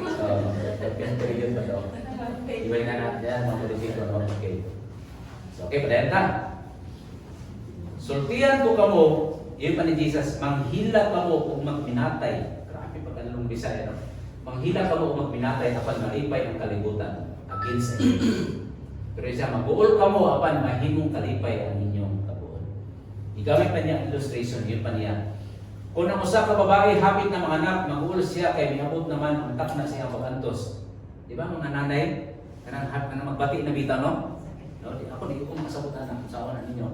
So, campaign period ba to? Iway na natin yan, mga politiko, no? Okay. So, okay, padayan ka. Sultihan ko kamo, yun pa ni Jesus, manghila kamo kung magminatay. Grabe pagkalong Bisaya, no? Manghila kamo kung magminatay apan malipay ang kalibutan against sa inyo. Pero siya, magbuol kamo apan mahimong kalipay ang inyong kabuol. Igamit pa niya ang illustration, yun pa niya. Kung ang usa ka babae, hapit na mga anak, mag-uol siya kay miabot naman ang takna siya magantos. Di ba mga nanay? Kanang magbati na bita, no? No, ako di ko makasabutan ang usawa ninyo.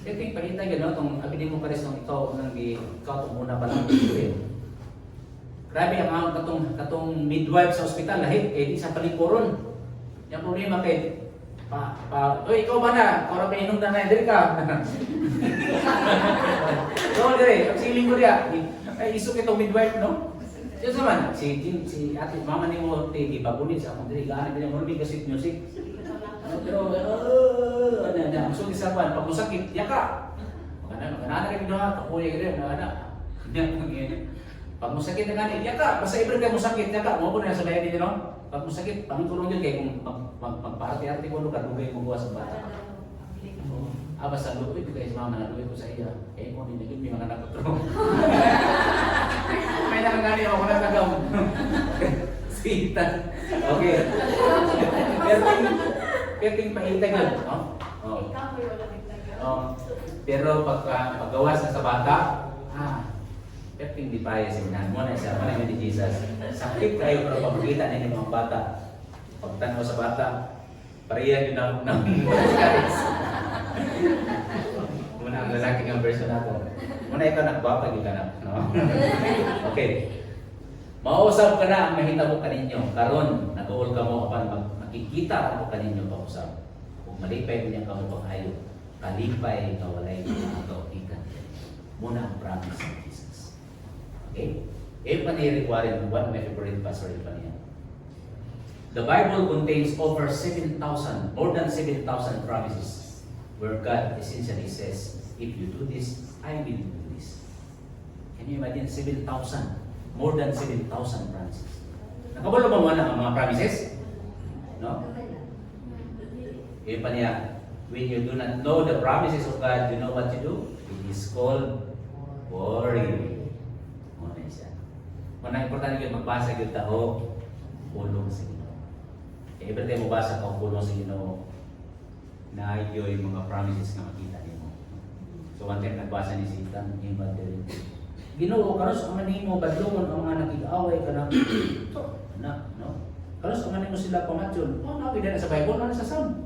Kaya kaya palitan yun, no? Itong abinin mo pares ng ikaw itong muna pa lang. Grabe ang katong midwife sa ospital, lahit, di sa palikuron. Yung problema kay, oy, ikaw ba na? Kung pa inom na na, diri ka. So, diri, ang siling ko diya, ay isok itong midwife, no? Diyan naman, si ate, mama ni mo, ipapunit sa akong diri, gaano din mo, kasi music. Pero, ang sulit sa kwan, pag musakit, yaka. Magana rin doon, kapuya ka rin, pag musakit na gani, yaka, basta ibre kayo musakit, yaka, mo po na sa bayan din, no? Pag musakit, pangkulong yun kayo kung magpaarte-arte ko, kadugay mo buwas sa bata. Basta lupit kayo sa mama, naluwi ko sa iya. Mo, hindi may mga nakatulong. May nakagani ako na tagaw. Sita. Okay. Perting pahintay ka, no? Pero paggawas na sa bata, perting di payah sinan mo na siya, manang ni Jesus. Sakit kayo pero pagkita ninyo mga bata. Pagtanaw sa bata, pareha yun ng muna ang lalaki ng version nato. Muna ito nagbapag yung ganap, no? Okay. Mausap ka na ang mahitabo ka ninyo. Karon, nag-uol ka mo kapag makikita ako ka ninyo pausap. Kung malipay mo niya ka mo pang-ayo, kalipay kawalay mga kaupikan. Muna ang promise ng Jesus. Okay? Pa niya required, one of my favorite pastor pa niya. The Bible contains over 7,000, more than 7,000 promises where God essentially says, if you do this, I will do this. Can you imagine 7,000? More than 7,000 promises. Nakabalo ba mo ang mga promises? No? Pa niya, when you do not know the promises of God, you know what you do? It is called worry. Muna siya. Muna importante yung magbasa yung tao, pulong sa Ginoo. Every time mo basa ka pulong sa Ginoo, na yung mga promises na makita niyo. So one time nagbasa ni Satan, himbad din. Ginoo, karos ang manimo badlongon ang mga nakig-away ka na, no? Karos ang manimo sila pamatyon. Nabi din sa Bible, ano sa Psalm?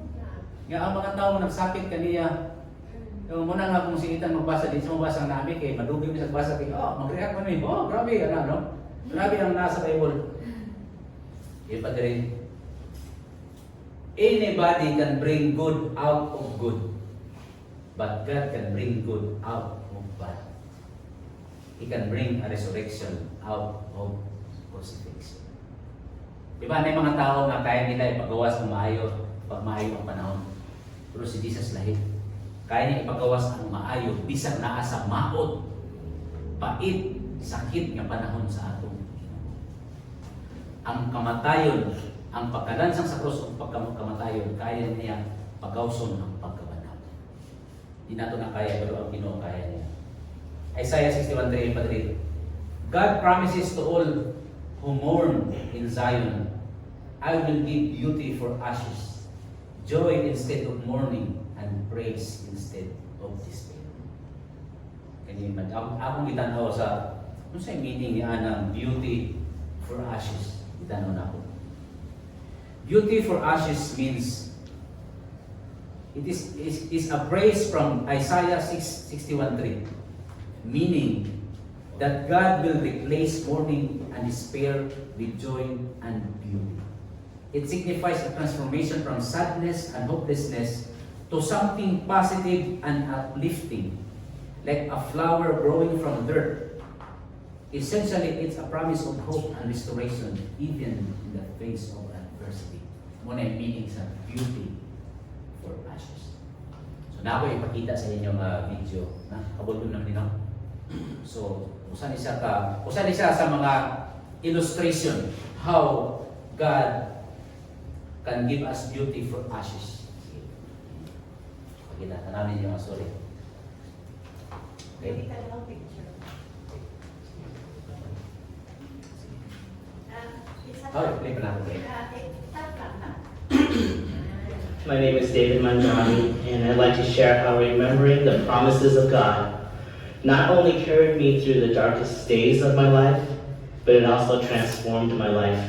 Nga ang mga tao nagsakit kaniya. Yung muna nga kung si Ethan magbasa din, sa mabasa ang namin kay madugay mo sa basa kay, mag-react mo ni, grabe, no? Grabe ang nasa Bible. Yung pa rin, anybody can bring good out of good, but God can bring good out of bad. He can bring a resurrection out of crucifixion. Diba, may mga tao na kaya nila ipagawas ng pag maayo ang panahon. Pero si Jesus lahit. Kaya niya ipagawas ang maayo, bisag naa sa maot, pait, sakit nga panahon sa atong. Ang kamatayon, ang pagkalansang sa krus o pagkamatayon, kaya niya pagawson ang pagkabanaw. Di nato na kaya, pero ang Ginoo kaya niya. Isaiah 61:3 padrid. God promises to all who mourn in Zion, I will give beauty for ashes, joy instead of mourning, and praise instead of despair. Kani man akong gitanaw sa ano sa meaning ni anang beauty for ashes. Gitanaw na ako. Beauty for ashes means it is a praise from Isaiah 61:3, meaning that God will replace mourning and despair with joy and beauty. It signifies a transformation from sadness and hopelessness to something positive and uplifting, like a flower growing from dirt. Essentially, it's a promise of hope and restoration, even in the face of adversity. Muna yung meaning sa beauty for ashes. So na ako ipakita sa inyo nga video na kabulon lang nino. So usa ni siya sa mga illustration how God can give us beauty for ashes. Kita tanawin niyo ang story. Okay. Oh, play pa natin. My name is David Manjani, and I'd like to share how remembering the promises of God not only carried me through the darkest days of my life, but it also transformed my life.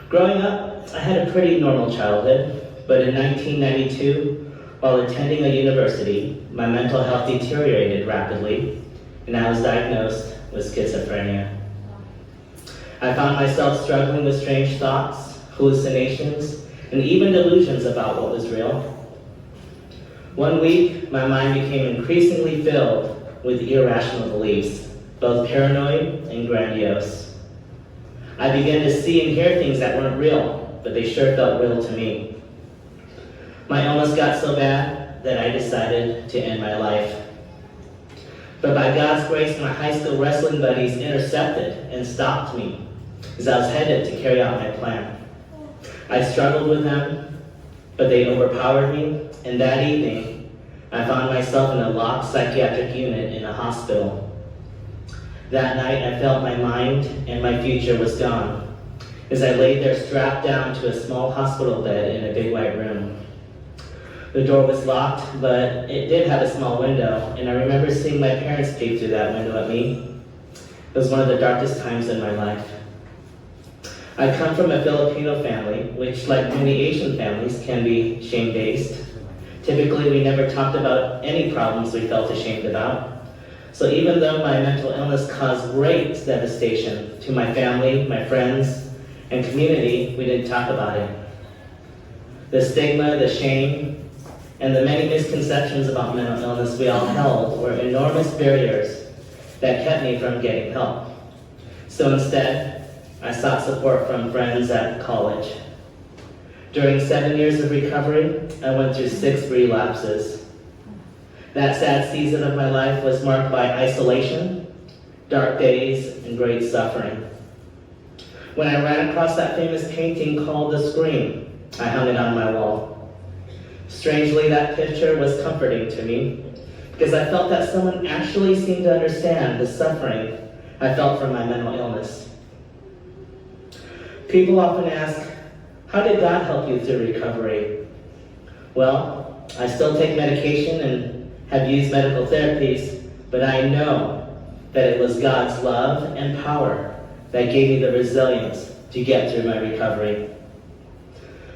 Growing up, I had a pretty normal childhood, but in 1992, while attending a university, my mental health deteriorated rapidly, and I was diagnosed with schizophrenia. I found myself struggling with strange thoughts, hallucinations, and even delusions about what was real. One week, my mind became increasingly filled with irrational beliefs, both paranoid and grandiose. I began to see and hear things that weren't real, but they sure felt real to me. My illness got so bad that I decided to end my life. But by God's grace, my high school wrestling buddies intercepted and stopped me as I was headed to carry out my plan. I struggled with them, but they overpowered me, and that evening, I found myself in a locked psychiatric unit in a hospital. That night, I felt my mind and my future was gone as I laid there strapped down to a small hospital bed in a big white room. The door was locked, but it did have a small window, and I remember seeing my parents peek through that window at me. It was one of the darkest times in my life. I come from a Filipino family, which, like many Asian families, can be shame-based. Typically, we never talked about any problems we felt ashamed about. So even though my mental illness caused great devastation to my family, my friends, and community, we didn't talk about it. The stigma, the shame, and the many misconceptions about mental illness we all held were enormous barriers that kept me from getting help. So instead, I sought support from friends at college. During 7 years of recovery, I went through 6 relapses. That sad season of my life was marked by isolation, dark days, and great suffering. When I ran across that famous painting called The Scream, I hung it on my wall. Strangely, that picture was comforting to me because I felt that someone actually seemed to understand the suffering I felt from my mental illness. People often ask, how did God help you through recovery? Well, I still take medication and have used medical therapies, but I know that it was God's love and power that gave me the resilience to get through my recovery.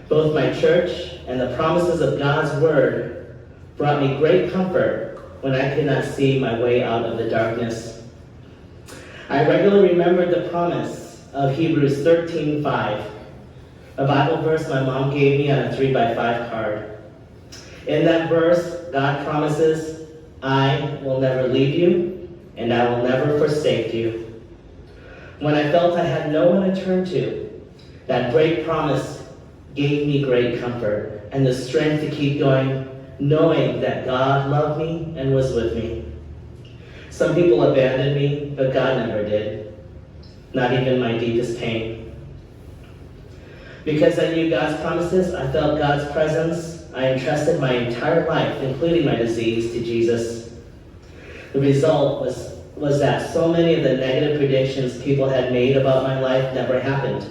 Both my church and the promises of God's word brought me great comfort when I could not see my way out of the darkness. I regularly remembered the promise of Hebrews 13:5, a Bible verse my mom gave me on a 3x5 card. In that verse, God promises, I will never leave you, and I will never forsake you. When I felt I had no one to turn to, that great promise gave me great comfort and the strength to keep going, knowing that God loved me and was with me. Some people abandoned me, but God never did. Not even my deepest pain. Because I knew God's promises, I felt God's presence, I entrusted my entire life, including my disease, to Jesus. The result was that so many of the negative predictions people had made about my life never happened.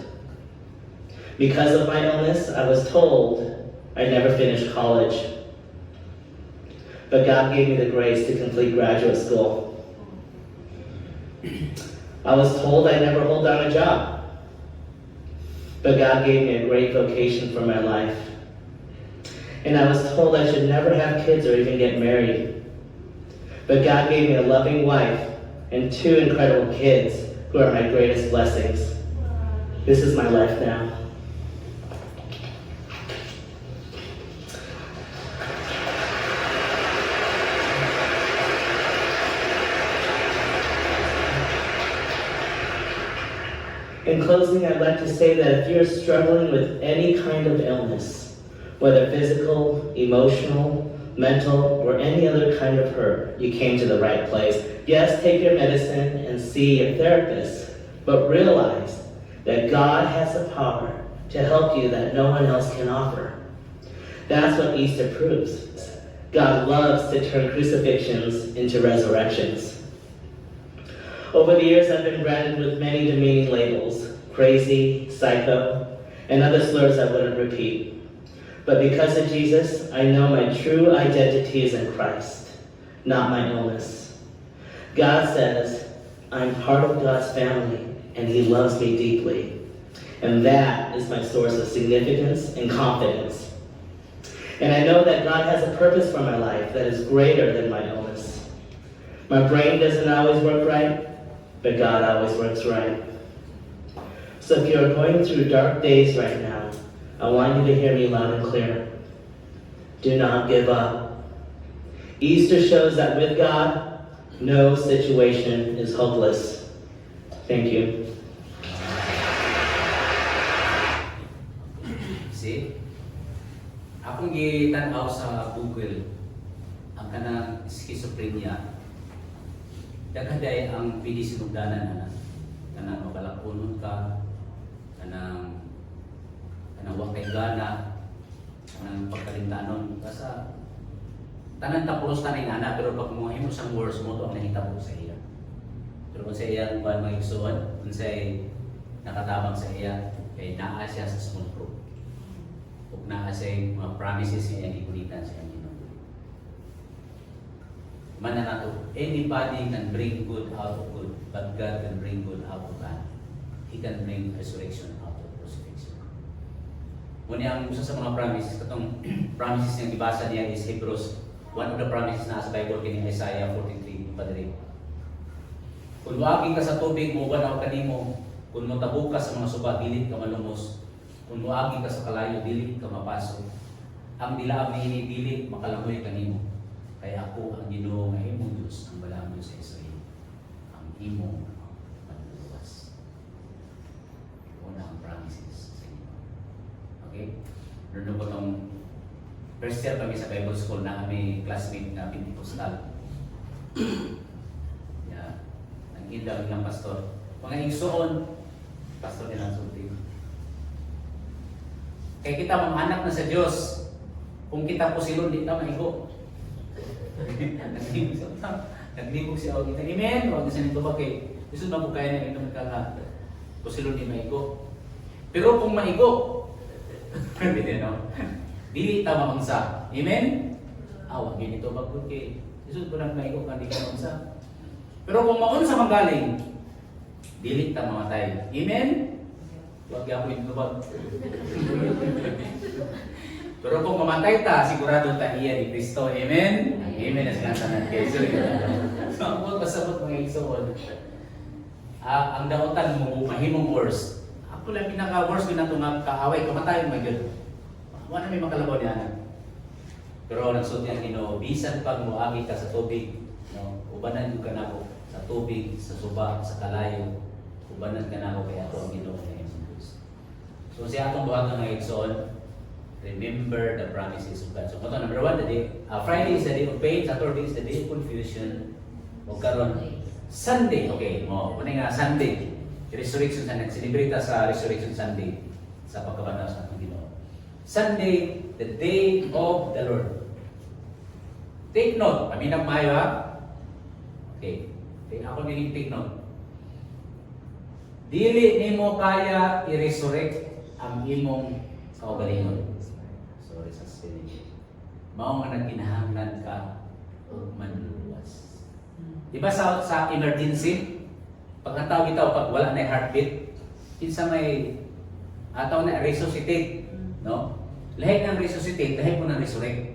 Because of my illness, I was told I'd never finish college. But God gave me the grace to complete graduate school. I was told I'd never hold down a job. But God gave me a great vocation for my life. And I was told I should never have kids or even get married. But God gave me a loving wife and 2 incredible kids who are my greatest blessings. This is my life now. In closing, I'd like to say that if you're struggling with any kind of illness, whether physical, emotional, mental, or any other kind of hurt, you came to the right place. Yes, take your medicine and see a therapist, but realize that God has the power to help you that no one else can offer. That's what Easter proves. God loves to turn crucifixions into resurrections. Over the years, I've been branded with many demeaning labels: crazy, psycho, and other slurs I wouldn't repeat. But because of Jesus, I know my true identity is in Christ, not my illness. God says, I'm part of God's family, and He loves me deeply. And that is my source of significance and confidence. And I know that God has a purpose for my life that is greater than my illness. My brain doesn't always work right, but God always works right. So if you're going through dark days right now, I want you to hear me loud and clear. Do not give up. Easter shows that with God, no situation is hopeless. Thank you. See? Akong gitanaw sa Google ang kanang schizophrenia. Daghaday ang pwede sinugdanan na kanang mabalakunon ka, kanang wa kay gana, kanang pagkalindanon basta tanan tapos tanay ana pero pag mo himo sang words mo to ang nahitabo sa iya. Pero kung sa iya ang mga igsuon, kung sa nakatabang sa iya kay naa siya sa small group. Ug naa siya mga promises niya gikulitan sa Ginoo. Mana nato, anybody can bring good out of good, but God can bring good out of bad. He can bring resurrection out of crucifixion. Muna ang isa sa mga promises, katong promises niyang ibasa niya is Hebrews. One of the promises na sa Bible kini Isaiah 43, padre. Kung muagi ka sa tubig, mubanaw kanimo. Kung motabog ka sa mga suba, dili ka malumos. Kung muagi ka sa kalayo, dili ka mapasok. Ang dilaab ni dili makalangoy kanimo. Kaya ako ang Ginoo nga imong Dios, ang balaang Dios sa Israel. Ang imong manluluwas. Una ang promises sa inyo. Okay? Doon ko itong first year kami sa Bible School na kami classmate na Pentecostal. Yeah. Ang indang ilang pastor. Mga igsoon, pastor nilang sulti. Kaya kita mga anak na sa Diyos, kung kita po silon, di ka maigo. Naglibog siya, kita, amen, huwag na sa nito ba kay, gusto na po kaya na inom ka nga, po silon di maigo. Pero kung maigo, dili ta maunsa. Amen? Awa ginito bagud kay Isud ko nang maigo kan di ka maunsa. Pero kung maunsa manggaling, dili ta mamatay. Amen? Wag gyapon ito bag. Pero kung mamatay ta, sigurado ta iya ni Kristo. Amen? Amen na sinasabi kay Jesus. So ang pasabot mga igsoon. Ang daotan mo mahimong worse. Ako lang pinaka-worst ko na itong kaaway, kamatay mo yun. Wala may makalabaw niya. Pero nagsuot niya Ginoo, bisan pag muagi ka sa tubig, no? Ubanan ka na ko sa tubig, sa suba, sa kalayo. Ubanan ka na ko kaya ako ang Ginoo na Jesus. So siya atong buhat ng mga igsoon, remember the promises of God. So ito, number one, Friday is the day of faith, Saturday is the day of confusion. O karon Sunday, okay, muna nga Sunday. Resurrection Sunday, celebrate sa Resurrection Sunday sa pagkabantaw sa ating Ginoo. Sunday, the day of the Lord. Take note, kami ng Mayo ha? Okay, ako din take note. Dili nimo kaya i-resurrect ang imong kaugalingon. Sorry sa spelling. Mao nga nagkinahanglan ka o manluwas. Diba sa emergency? Pag natawag ito, pag wala na yung heartbeat, kinsa may ataw na resuscitate, no? Lahat ng resuscitate, lahat po ng resurrect.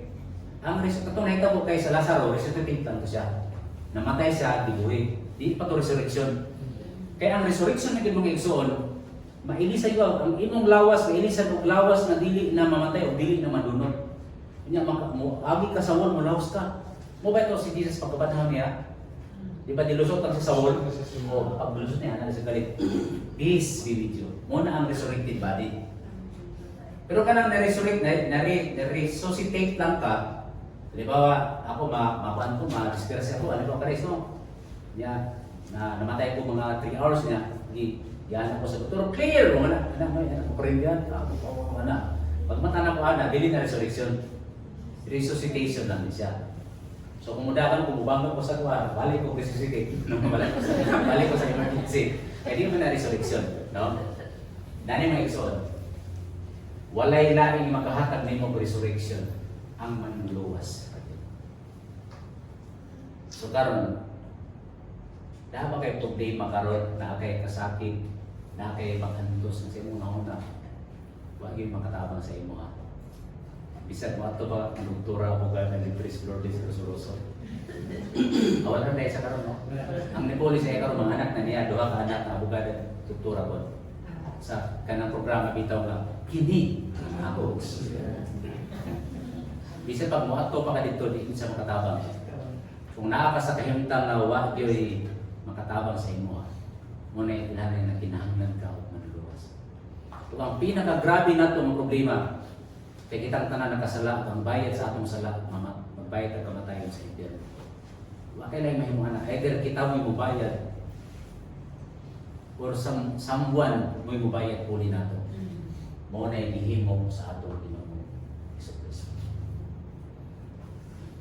Ang itong nakita mo kay sa Lazaro, resuscitate lang to siya. Namatay siya, dibuhi. Di pa to resurrection. Kaya ang resurrection na gano'ng igsoon, mailisa yun, ang imong lawas, mailisan og lawas na dili na mamatay o dili na madunod. Kanya, agi ka sa wall, mo lawas ka. Mo ba ito si Jesus pagkabantahan niya? Di ba dilusot ang sa wall? O, pag lulusot niya, nasa galit. Peace be with you. Muna ang resurrected body. Pero kanang na-resurrect, na-resuscitate lang ka, Halimbawa, ako makuhan ko, ma-disperse ako, ano ba kares no? Niya, namatay ko mga 3 hours niya, yan ako sa doktor, clear mo na, kurindihan, ako na. Pag matana ko ana, dili na resurrection. Resuscitation lang siya. So kung mudakan ko, bubangga ko sa kuha, balik ko resuscitate. Balik ko sa emergency. Kaya di mo na resurrection. No? Dani mga igsoon. Walay laing makahatag nimo ko resurrection ang manluluwas. So karon, dapat kay problema karon na kay kasakit, na kay makantos sa imo una. Wa gyud makatabang sa imo ha. Bisan mo ato ba ang doktora mo gamit ni Chris Lourdes Rosuroso. Wala na sa karon no. Ang Nepoli sa karon mga anak na niya, duha ka anak na abogado doktora po. Sa kanang programa bitaw nga kini ako. Bisan pag mo ato pa ka dito di sa makatabang. Kung naa ka sa kahimtang na wa gyud makatabang sa imo ha. Mo na ilahan na kinahanglan ka og manluwas. Kung ang pinaka-grabe nato ang problema, kaya kitang tanan nakasala, ang bayad sa atong sala, magbayad at kamatayon sa impyerno. Wa kay lay mahimo ana, either kita mo bayad or someone mo bayad puli nato. Mo na gihimo sa atong Ginoo Jesucristo.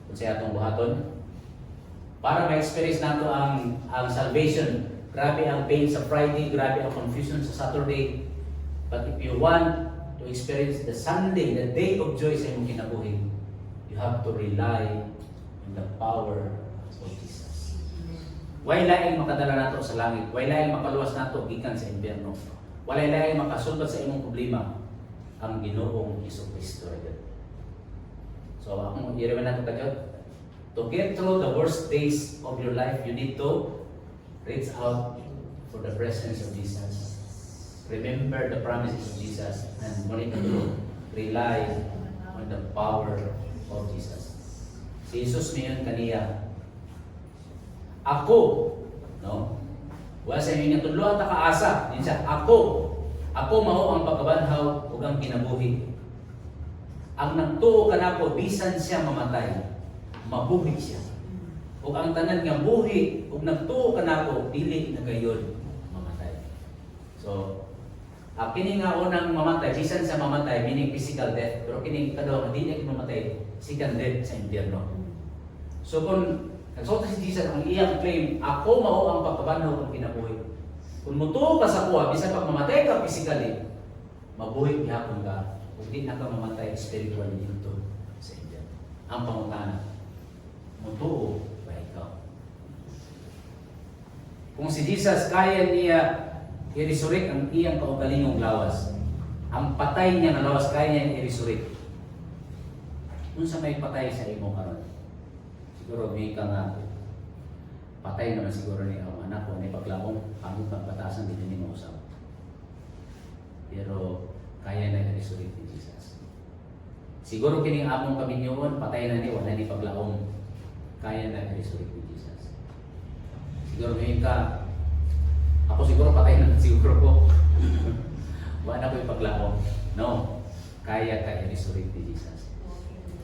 Kung sa atong buhaton, para ma-experience nato ang salvation, grabe ang pain sa Friday, grabe ang confusion sa Saturday. But if you want to experience the Sunday, the day of joy sa imong kinabuhi, you have to rely on the power of Jesus. Way laing makadala nato sa langit, way laing makaluwas nato gikan sa impyerno. Walay laing makasulbad sa imong problema ang Ginoong Jesucristo. So ako i-remind nato kadto, to get through the worst days of your life, you need to reach out for the presence of Jesus. Remember the promises of Jesus and monitor to rely on the power of Jesus. Si Jesus ngayon kaniya, ako, no? Wala sa inyo nga tudlo at kaasa, din siya, ako mao ang pagkabanhaw ug ang kinabuhi. Ang nagtuo kanako bisan siya mamatay, mabuhi siya. Ug ang tanan nga buhi ug nagtuo kanako dili na gayon mamatay. So, kini nga unang mamatay, bisan sa mamatay, meaning physical death, pero kini kadaw dili na mamatay, second death sa impyerno. So kung nagsulta si Jesus ang iyang claim, ako mao ang pagkabanhaw ug kinabuhi. Kung mutuo ka sa kuha, bisan pag mamatay ka physically, mabuhi gihapon ka ug di na ka mamatay spiritually dito sa impyerno. Ang pangutana, mutuo ba ikaw? Kung si Jesus kaya niya i-resurrect ang iyang kaugalingong lawas, ang patay niya na lawas kaya niya i-resurrect. Kung sa may patay sa imo karon, siguro may ka nga patay naman siguro ni ang anak ko, ni paglaong pangit pagbatasan din ni mausap. Pero kaya na i-resurrect ni Jesus. Siguro kining among kaminyoon, patay na ni, wala ni paglaong, kaya na i-resurrect ni Jesus. Siguro may ka, ako siguro patay na siguro ko. Wala ko ipaglaong. No. Kaya ka i-resurrect ni Jesus.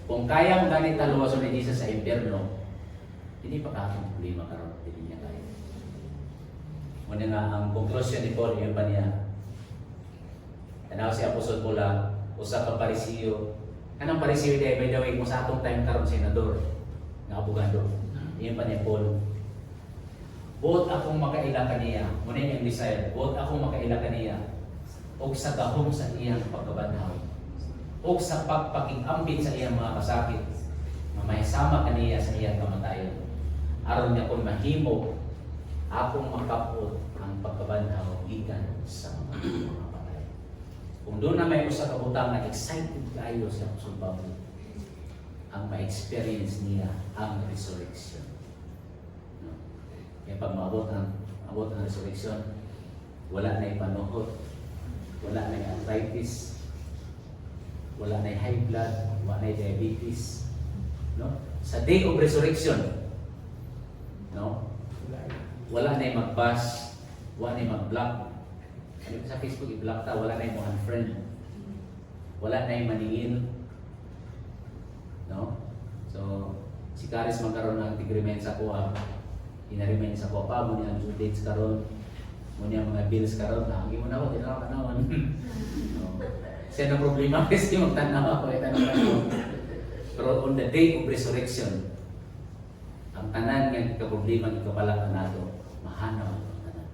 Kung kaya mo ganit taluwason ni Jesus sa impyerno, hindi pa kakong problema karon, hindi niya kaya. Muna nga ang conclusion ni Paul, yun pa niya. Tanaw si Apostol Paul, usa ka Parisiyo. Kanang Parisiyo day, by the way, kung sa atong time karon senador, nga abogado. Yun pa niya Paul. Buot akong makaila kaniya, muna niyang desire, buot akong makaila kaniya, o sa gahom sa iyang pagkabanhaw, o sa pagpakingambit sa iyang mga kasakit, na mahisama kaniya sa iyang kamatayon. Aron niya kung mahimo, akong makapot ang pagkabanhaw gikan sa mga patay. Kung doon na may usa ka butang na excited kayo sa sulbabu, ang ma-experience niya ang resurrection. Kaya pag maabot ang resurrection, wala na ipanuhot, wala na arthritis, wala na high blood, wala na diabetes. No? Sa day of resurrection, no? Wala na mag-bash, wala na mag-block. Ano sa Facebook, i-block ta, wala na unfriend, wala na maningin. No? So, Si Karis magkaroon ng agreement sa kuha. Ina-remind sa kuha pa, muna ang due dates karon, muna ang mga bills karon, nahangi mo na ako, di na ako kanawan. Siya na problema kasi magtanaw ako, pero on the day of resurrection, ang tanan nga problema ikabalak na nato, mahanaw ang tanan.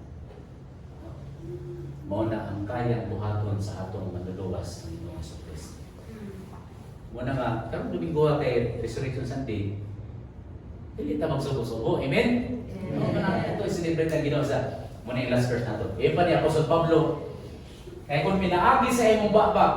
Mao na ang kayang buhaton sa atong manluluwas ng Ginoong Jesucristo. Muna nga, karong Domingo kay Resurrection Sunday, hindi ta magsubo-subo. Amen? Ito i-celebrate ang Ginoo sa muna yung last verse nato. Iyon pa ni Apostol Pablo, kaya kung pinaagi sa imong baba,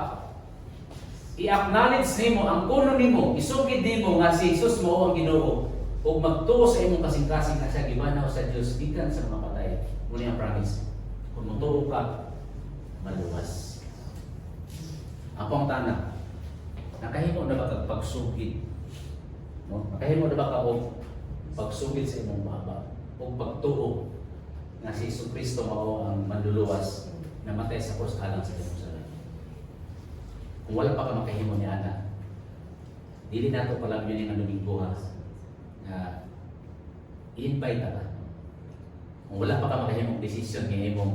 i-acknowledge nimo ang kuno nimo, isugid nimo nga si Jesus mo ang Ginoo, o magtuo sa imong kasing-kasing sa gibanaw sa Dios gikan sa mga patay. Muna yung promise. Kung mutuo ka, maluwas. Ako ang tanang, nakahimo na ba kag pagsugid? No? Nakahimo na ba ka og pagsugid sa imong baba o pagtuo nga si Jesucristo mao ang manluluwas na matay sa krus alang sa imong sarili? Kung wala pa ka makahimo ni ana, dili nato pala yun yung Domingo na i-invite ka. Kung wala pa ka makahimong decision nga imong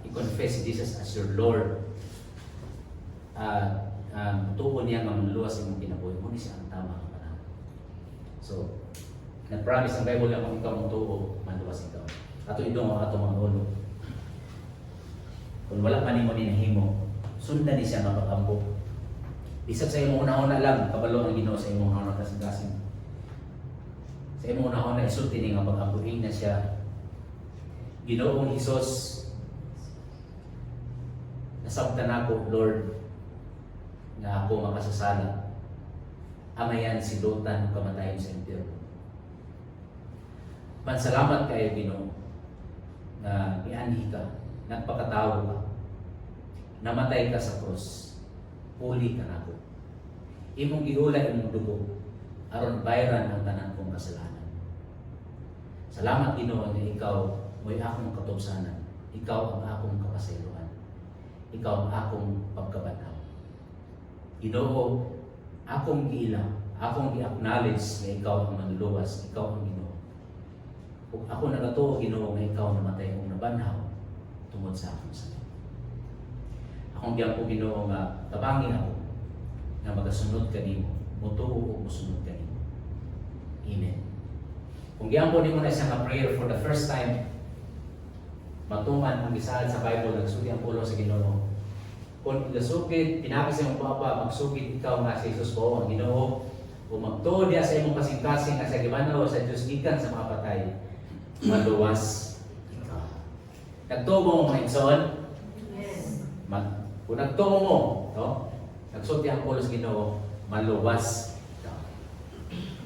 i-confess Jesus as your Lord, tuon niya nga manluluwas imong kinabuhi mo, ni siya ang tama ka na. So, nag-promise ang Bible na kung ikaw mong tuo, manluwas ikaw. Ato idong ang ato mga ulo. Kung wala pa ni mo ninahimo, sundan ni siya mapag-ambok. Bisag sa imong una-una lang, kabalo ang Ginoo sa imong hanap kasing-kasing. Sa imong una-una, isulti ni nga pag-ambuhin na siya. Ginoong Hesus, nasabtan ako, Lord, na ako makasasala. Amayan si Lutan o kamatayon sa impyerno. Mansalamat kayo, Ginoo, na ianhi ka, nagpakatao ka, namatay ka sa krus, puli ka na ako. Imong giulay imong dugo, aron bayaran ang tanan kong kasalanan. Salamat, Ginoo, na ikaw mo'y akong katubsanan, ikaw ang akong kapasayloan, ikaw ang akong pagkabanaw. Ginoo, akong giilang, akong i-acknowledge na ikaw ang manluluwas, ikaw ang Ginoo. Kung ako nagatuo, Ginoo, na ikaw namatay kong nabanhaw tungod sa akong sakit. Akong diyan po, Ginoo, nga tabangin ako na magasunod ka nimo, mutuo o musunod ka nimo. Amen. Kung diyan po nimo na isang prayer for the first time, matuman ang gisaad sa Bible, nagsugid ang pulo sa Ginoo. Kung nasugid, pinakis imong papa, magsugid ikaw nga si Jesus po ang Ginoo, o magtuo diya sa imong kasing-kasing nga sa gibanaw sa Dios gikan sa mga patay, maluwas ikaw. Nagtuo mo mga igsoon? Yes. Kung nagtuo mo, no? Nagsulti ang pulo sa Ginoo, maluwas ikaw.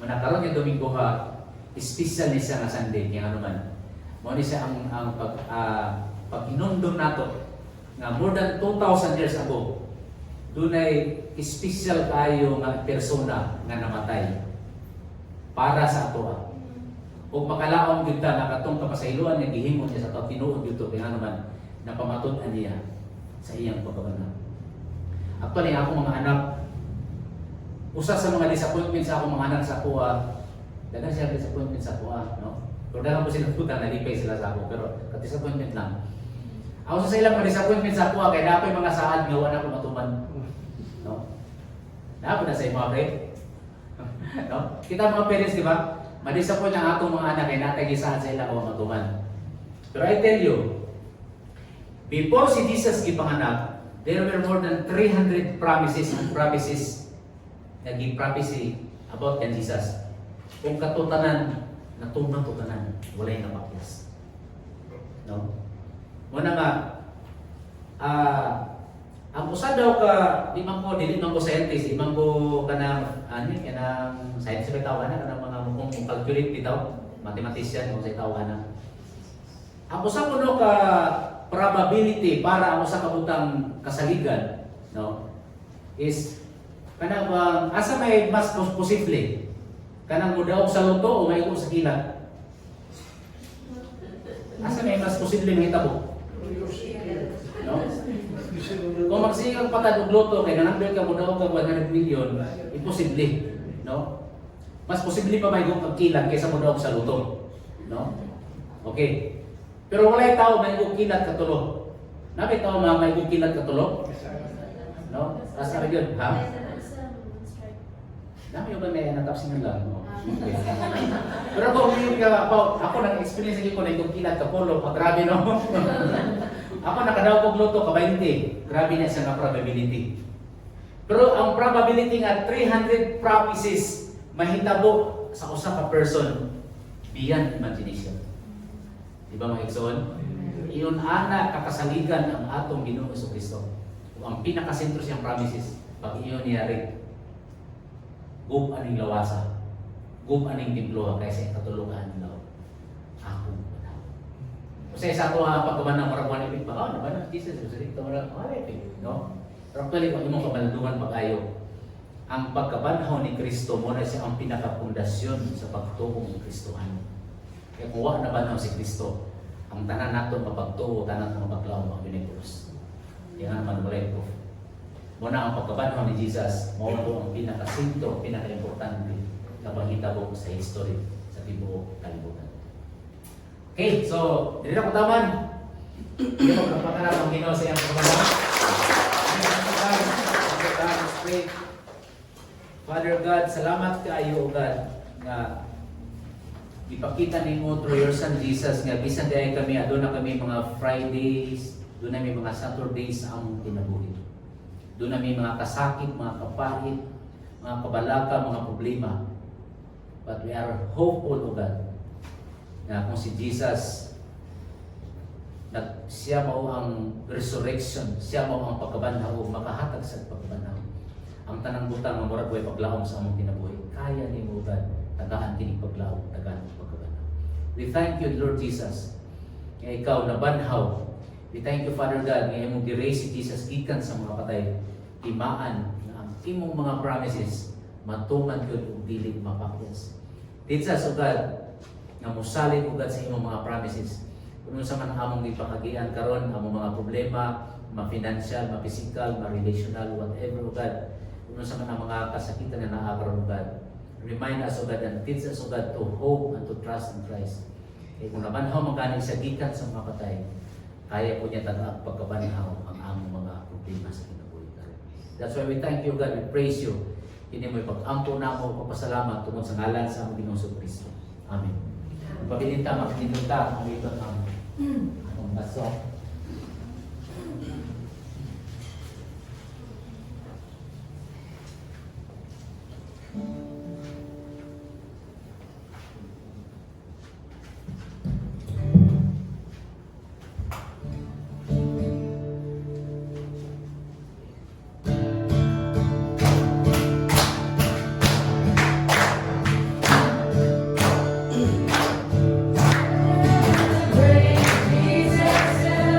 Manakaroon yung Domingo ha, special ni siya nga Sunday, kaya ano man. Mo ni siya ang pag-inundom nato nga more than 2,000 years ago, dunay special kayo nga persona nga namatay para sa ato. Ug makalaom gyud ta nga katong kapasayloan nga gihimo niya sa ato tinuod gyud to kaya naman napamatud-an niya sa iyang pagkabanaw. Actually, ako mga anak, usa sa mga disappointment sa akong mga anak sa kuha, dagan siya disappointment sa kuha, no? Pero dagan po sila puta, nalipay sila sa ako, pero disappointment lang. Ako sa ilang mga disappointment sa kuha, kaya napay mga saad nga wala ko matuman. No? Napo na sa mga pre? No? Kita mga parents, di ba? Ma-disappoint ang atong mga anak kaya natay gisaad sa ilang o matuman. Pero I tell you, before si Jesus gipanganak, there were more than 300 promises and promises na gi-prophecy about kan Jesus. Kung katutanan, natuman to tanan, walay na pakis. No? Muna nga, ang usa daw ka, di man ko scientist, di man ko kanang science sa tawag na, kanang mga mukong calculate bitaw, mathematician kung sa tawag na. Ang usa ko no ka probability para ang usa ka butang kasaligan, no, is kanang asa may mas posible kanang mudaog sa luto o may sa kilat. Asa may mas posible mahitabo? No? Kung magsigang patad og loto kay nanambil ka mudaog ka 100 million, imposible, no? Mas posible pa may magkilat kaysa mo daog sa luto. No? Okay. Pero walay tao may kilat katulo. Nabi tao may kilat katulo? No? Asa ra gyud, ha? Dami yung ba may natapsingan lang, no? Okay. Pero ako nag-experience ko na itong kilat kapulo, grabe, no? Ako nakadaw kong luto ka 20. Grabe na siya na probability. Pero ang probability nga 300 promises mahitabo sa usa ka person beyond imagination. Di ba mga igsoon? Iyon ana kakasaligan ang atong Ginoo Kristo. Ang pinakasentro siyang promises pag iyon niyari. Gub aning lawasa. Gub aning templo kaysa katulugan nila. Ako ba? Kasi sa ato ang pagkaban ng marabuan ibig pa, naman na Jesus, ito marang no? Pero actually, kung imong kabalandugan pag-ayo, ang pagkabanhaw ni Kristo mo na siya ang pinakapundasyon sa pagtuo ng Kristohan. Kaya kung wala na banhaw si Kristo, ang tanan nato mapagtuo, tanan ng mapaglaw, mga binikulos. Yan naman walay proof. Muna ang pagkabanhaw ni Jesus, maulo ang pinakasinto, pinaka-importante na panghitabo sa history sa tibuok kalibutan. Okay, so, dili na ko taman. Hindi mo kapakanap ang Ginoo sa iyang pagkabanhaw. Father God, salamat kaayo, God, nga ipakita nimo through your Son Jesus nga bisan diay kami aduna kami mga Fridays, doon na may mga Saturdays sa among kinabuhi. Doon na may mga kasakit, mga kapahit, mga kabalaka, mga problema. But we are hopeful, O God, na kung si Jesus siya mao ang resurrection, siya mao ang pagkabanhaw, makahatag sa pagkabanhaw. Ang tanang butang nga murag way paglaom sa among kinabuhi, kaya nimo God tagaan kini paglaom, tagaan kini pagkabanhaw. We thank you, Lord Jesus, nga ikaw nabanhaw. We thank you, Father God, nga imong gi-raise si Jesus gikan sa mga patay, timaan nga ang imong mga promises matuman gyud ug dili mapakyas. Jesus, O God, nga mosalig, O God, sa imong mga promises. Kung sa man among ipakagian karon among mga problema, ma-financial, ma-physical, ma-relational, whatever, O God. Kung sa man ang mga kasakitan na naa karon, O God. Remind us, O God, and teach us, O God, to hope and to trust in Christ. Kaya kung nabanhaw maganing sa gikan sa mga patay, kaya po niya tagaang pagkabanhaw ang among mga problema sa kinabuhi karon. That's why we thank you, God, we praise you. Kini mo'y pag-ampo na mo, papasalamat tungkol sa ngalan sa among Ginoong Kristo. Amen. Pabilinta, magpinunta, ang ito ang akong baso. Praise Jesus.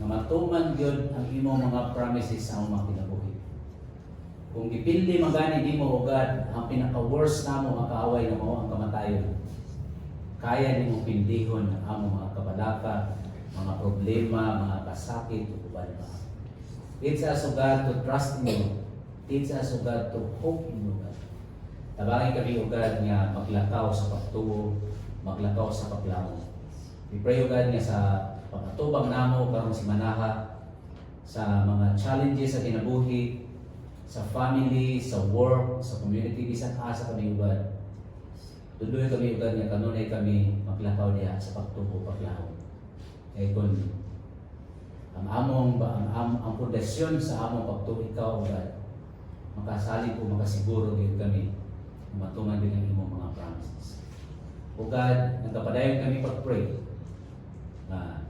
nga matuman gyud ang imong mga promises sa among mga kinabuhi. Kung gipildi magani di mo ugad ang pinaka-worst namo nga kaaway na mao ang kamatayon, kaya nimo pindihon ang among mga kabalaka, mga problema, mga kasakit ug uban pa. Teach us, O God, to trust in you. Teach us, O God, to hope in you, God. Tabangin kami, O God, nga maglakaw sa pagtuo, maglakaw sa paglango. We pray, O God, nga sa pag-atubang namo karong si Manaha, sa mga challenges sa kinabuhi, sa family, sa work, sa community, bisan asa kami, O God. Tuloy kami, O God, nga kanunay kami maglakaw diha sa pagtuo, paglango. Kaya kung ang pundasyon sa among pagtuo ikaw, O God, makasalig o makasiguro din kami na matuman din ang imong mga promises. O God, nagkapadayon kami pag-pray na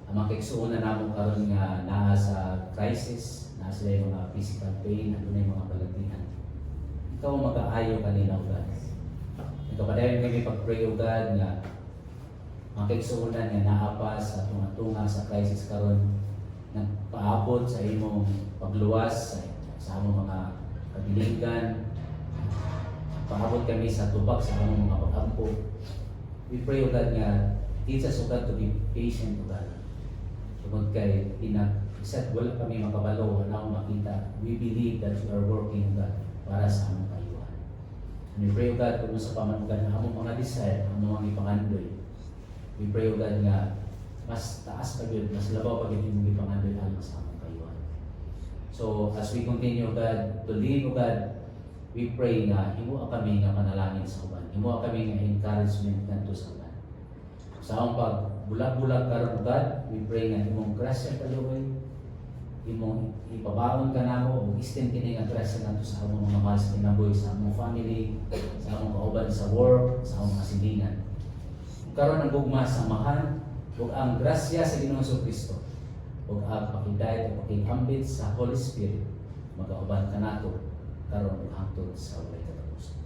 ang mga kaigsuunan namo karon nga naa sa crisis, naa sila yung mga physical pain, ano na yung mga balatihan. Ikaw ang mag-aayo kanila, O God. Nagkapadayon kami pag-pray, O God, nga mga kaigsuunan nga naa pa sa tunga sa crisis karon, nagpaabot sa imong pagluwas sa among mga kabilingan, paabot kami sa tubak sa among mga pag-ampo. We pray, O God, nga teach us, O God, to be patient, O God. Tungod kay isa't wala kami makabalo, wala akong makita. We believe that you are working, O God, para sa among kayuhan. And we pray, O God, kung sa pamanugan na among mga desire, among mga ipangandoy. We pray, O God, nga mas taas pa yun, mas labaw pa yun yung ipangandoy alang sa among kayuhan. So, as we continue, God, to lead, O God, we pray nga, himuha kami nga panalangin sa uban. Himuha kami nga encouragement kanto sa uban. Sa among pagbulag-bulag karon, O God, we pray nga imong grasya kaluoy, imong ipabaon ka namo, o extend kini nga grasya kanto sa among mga mahal sa kinabuhi, sa among family, sa among kauban sa work, sa among kasilingan. Karon ang gugma sa samahan, ug ang grasya sa Ginoong Kristo, ug ang pakidayat o pakihambit sa Holy Spirit, magauban ka nato karon ug hangtod sa walay katapusan.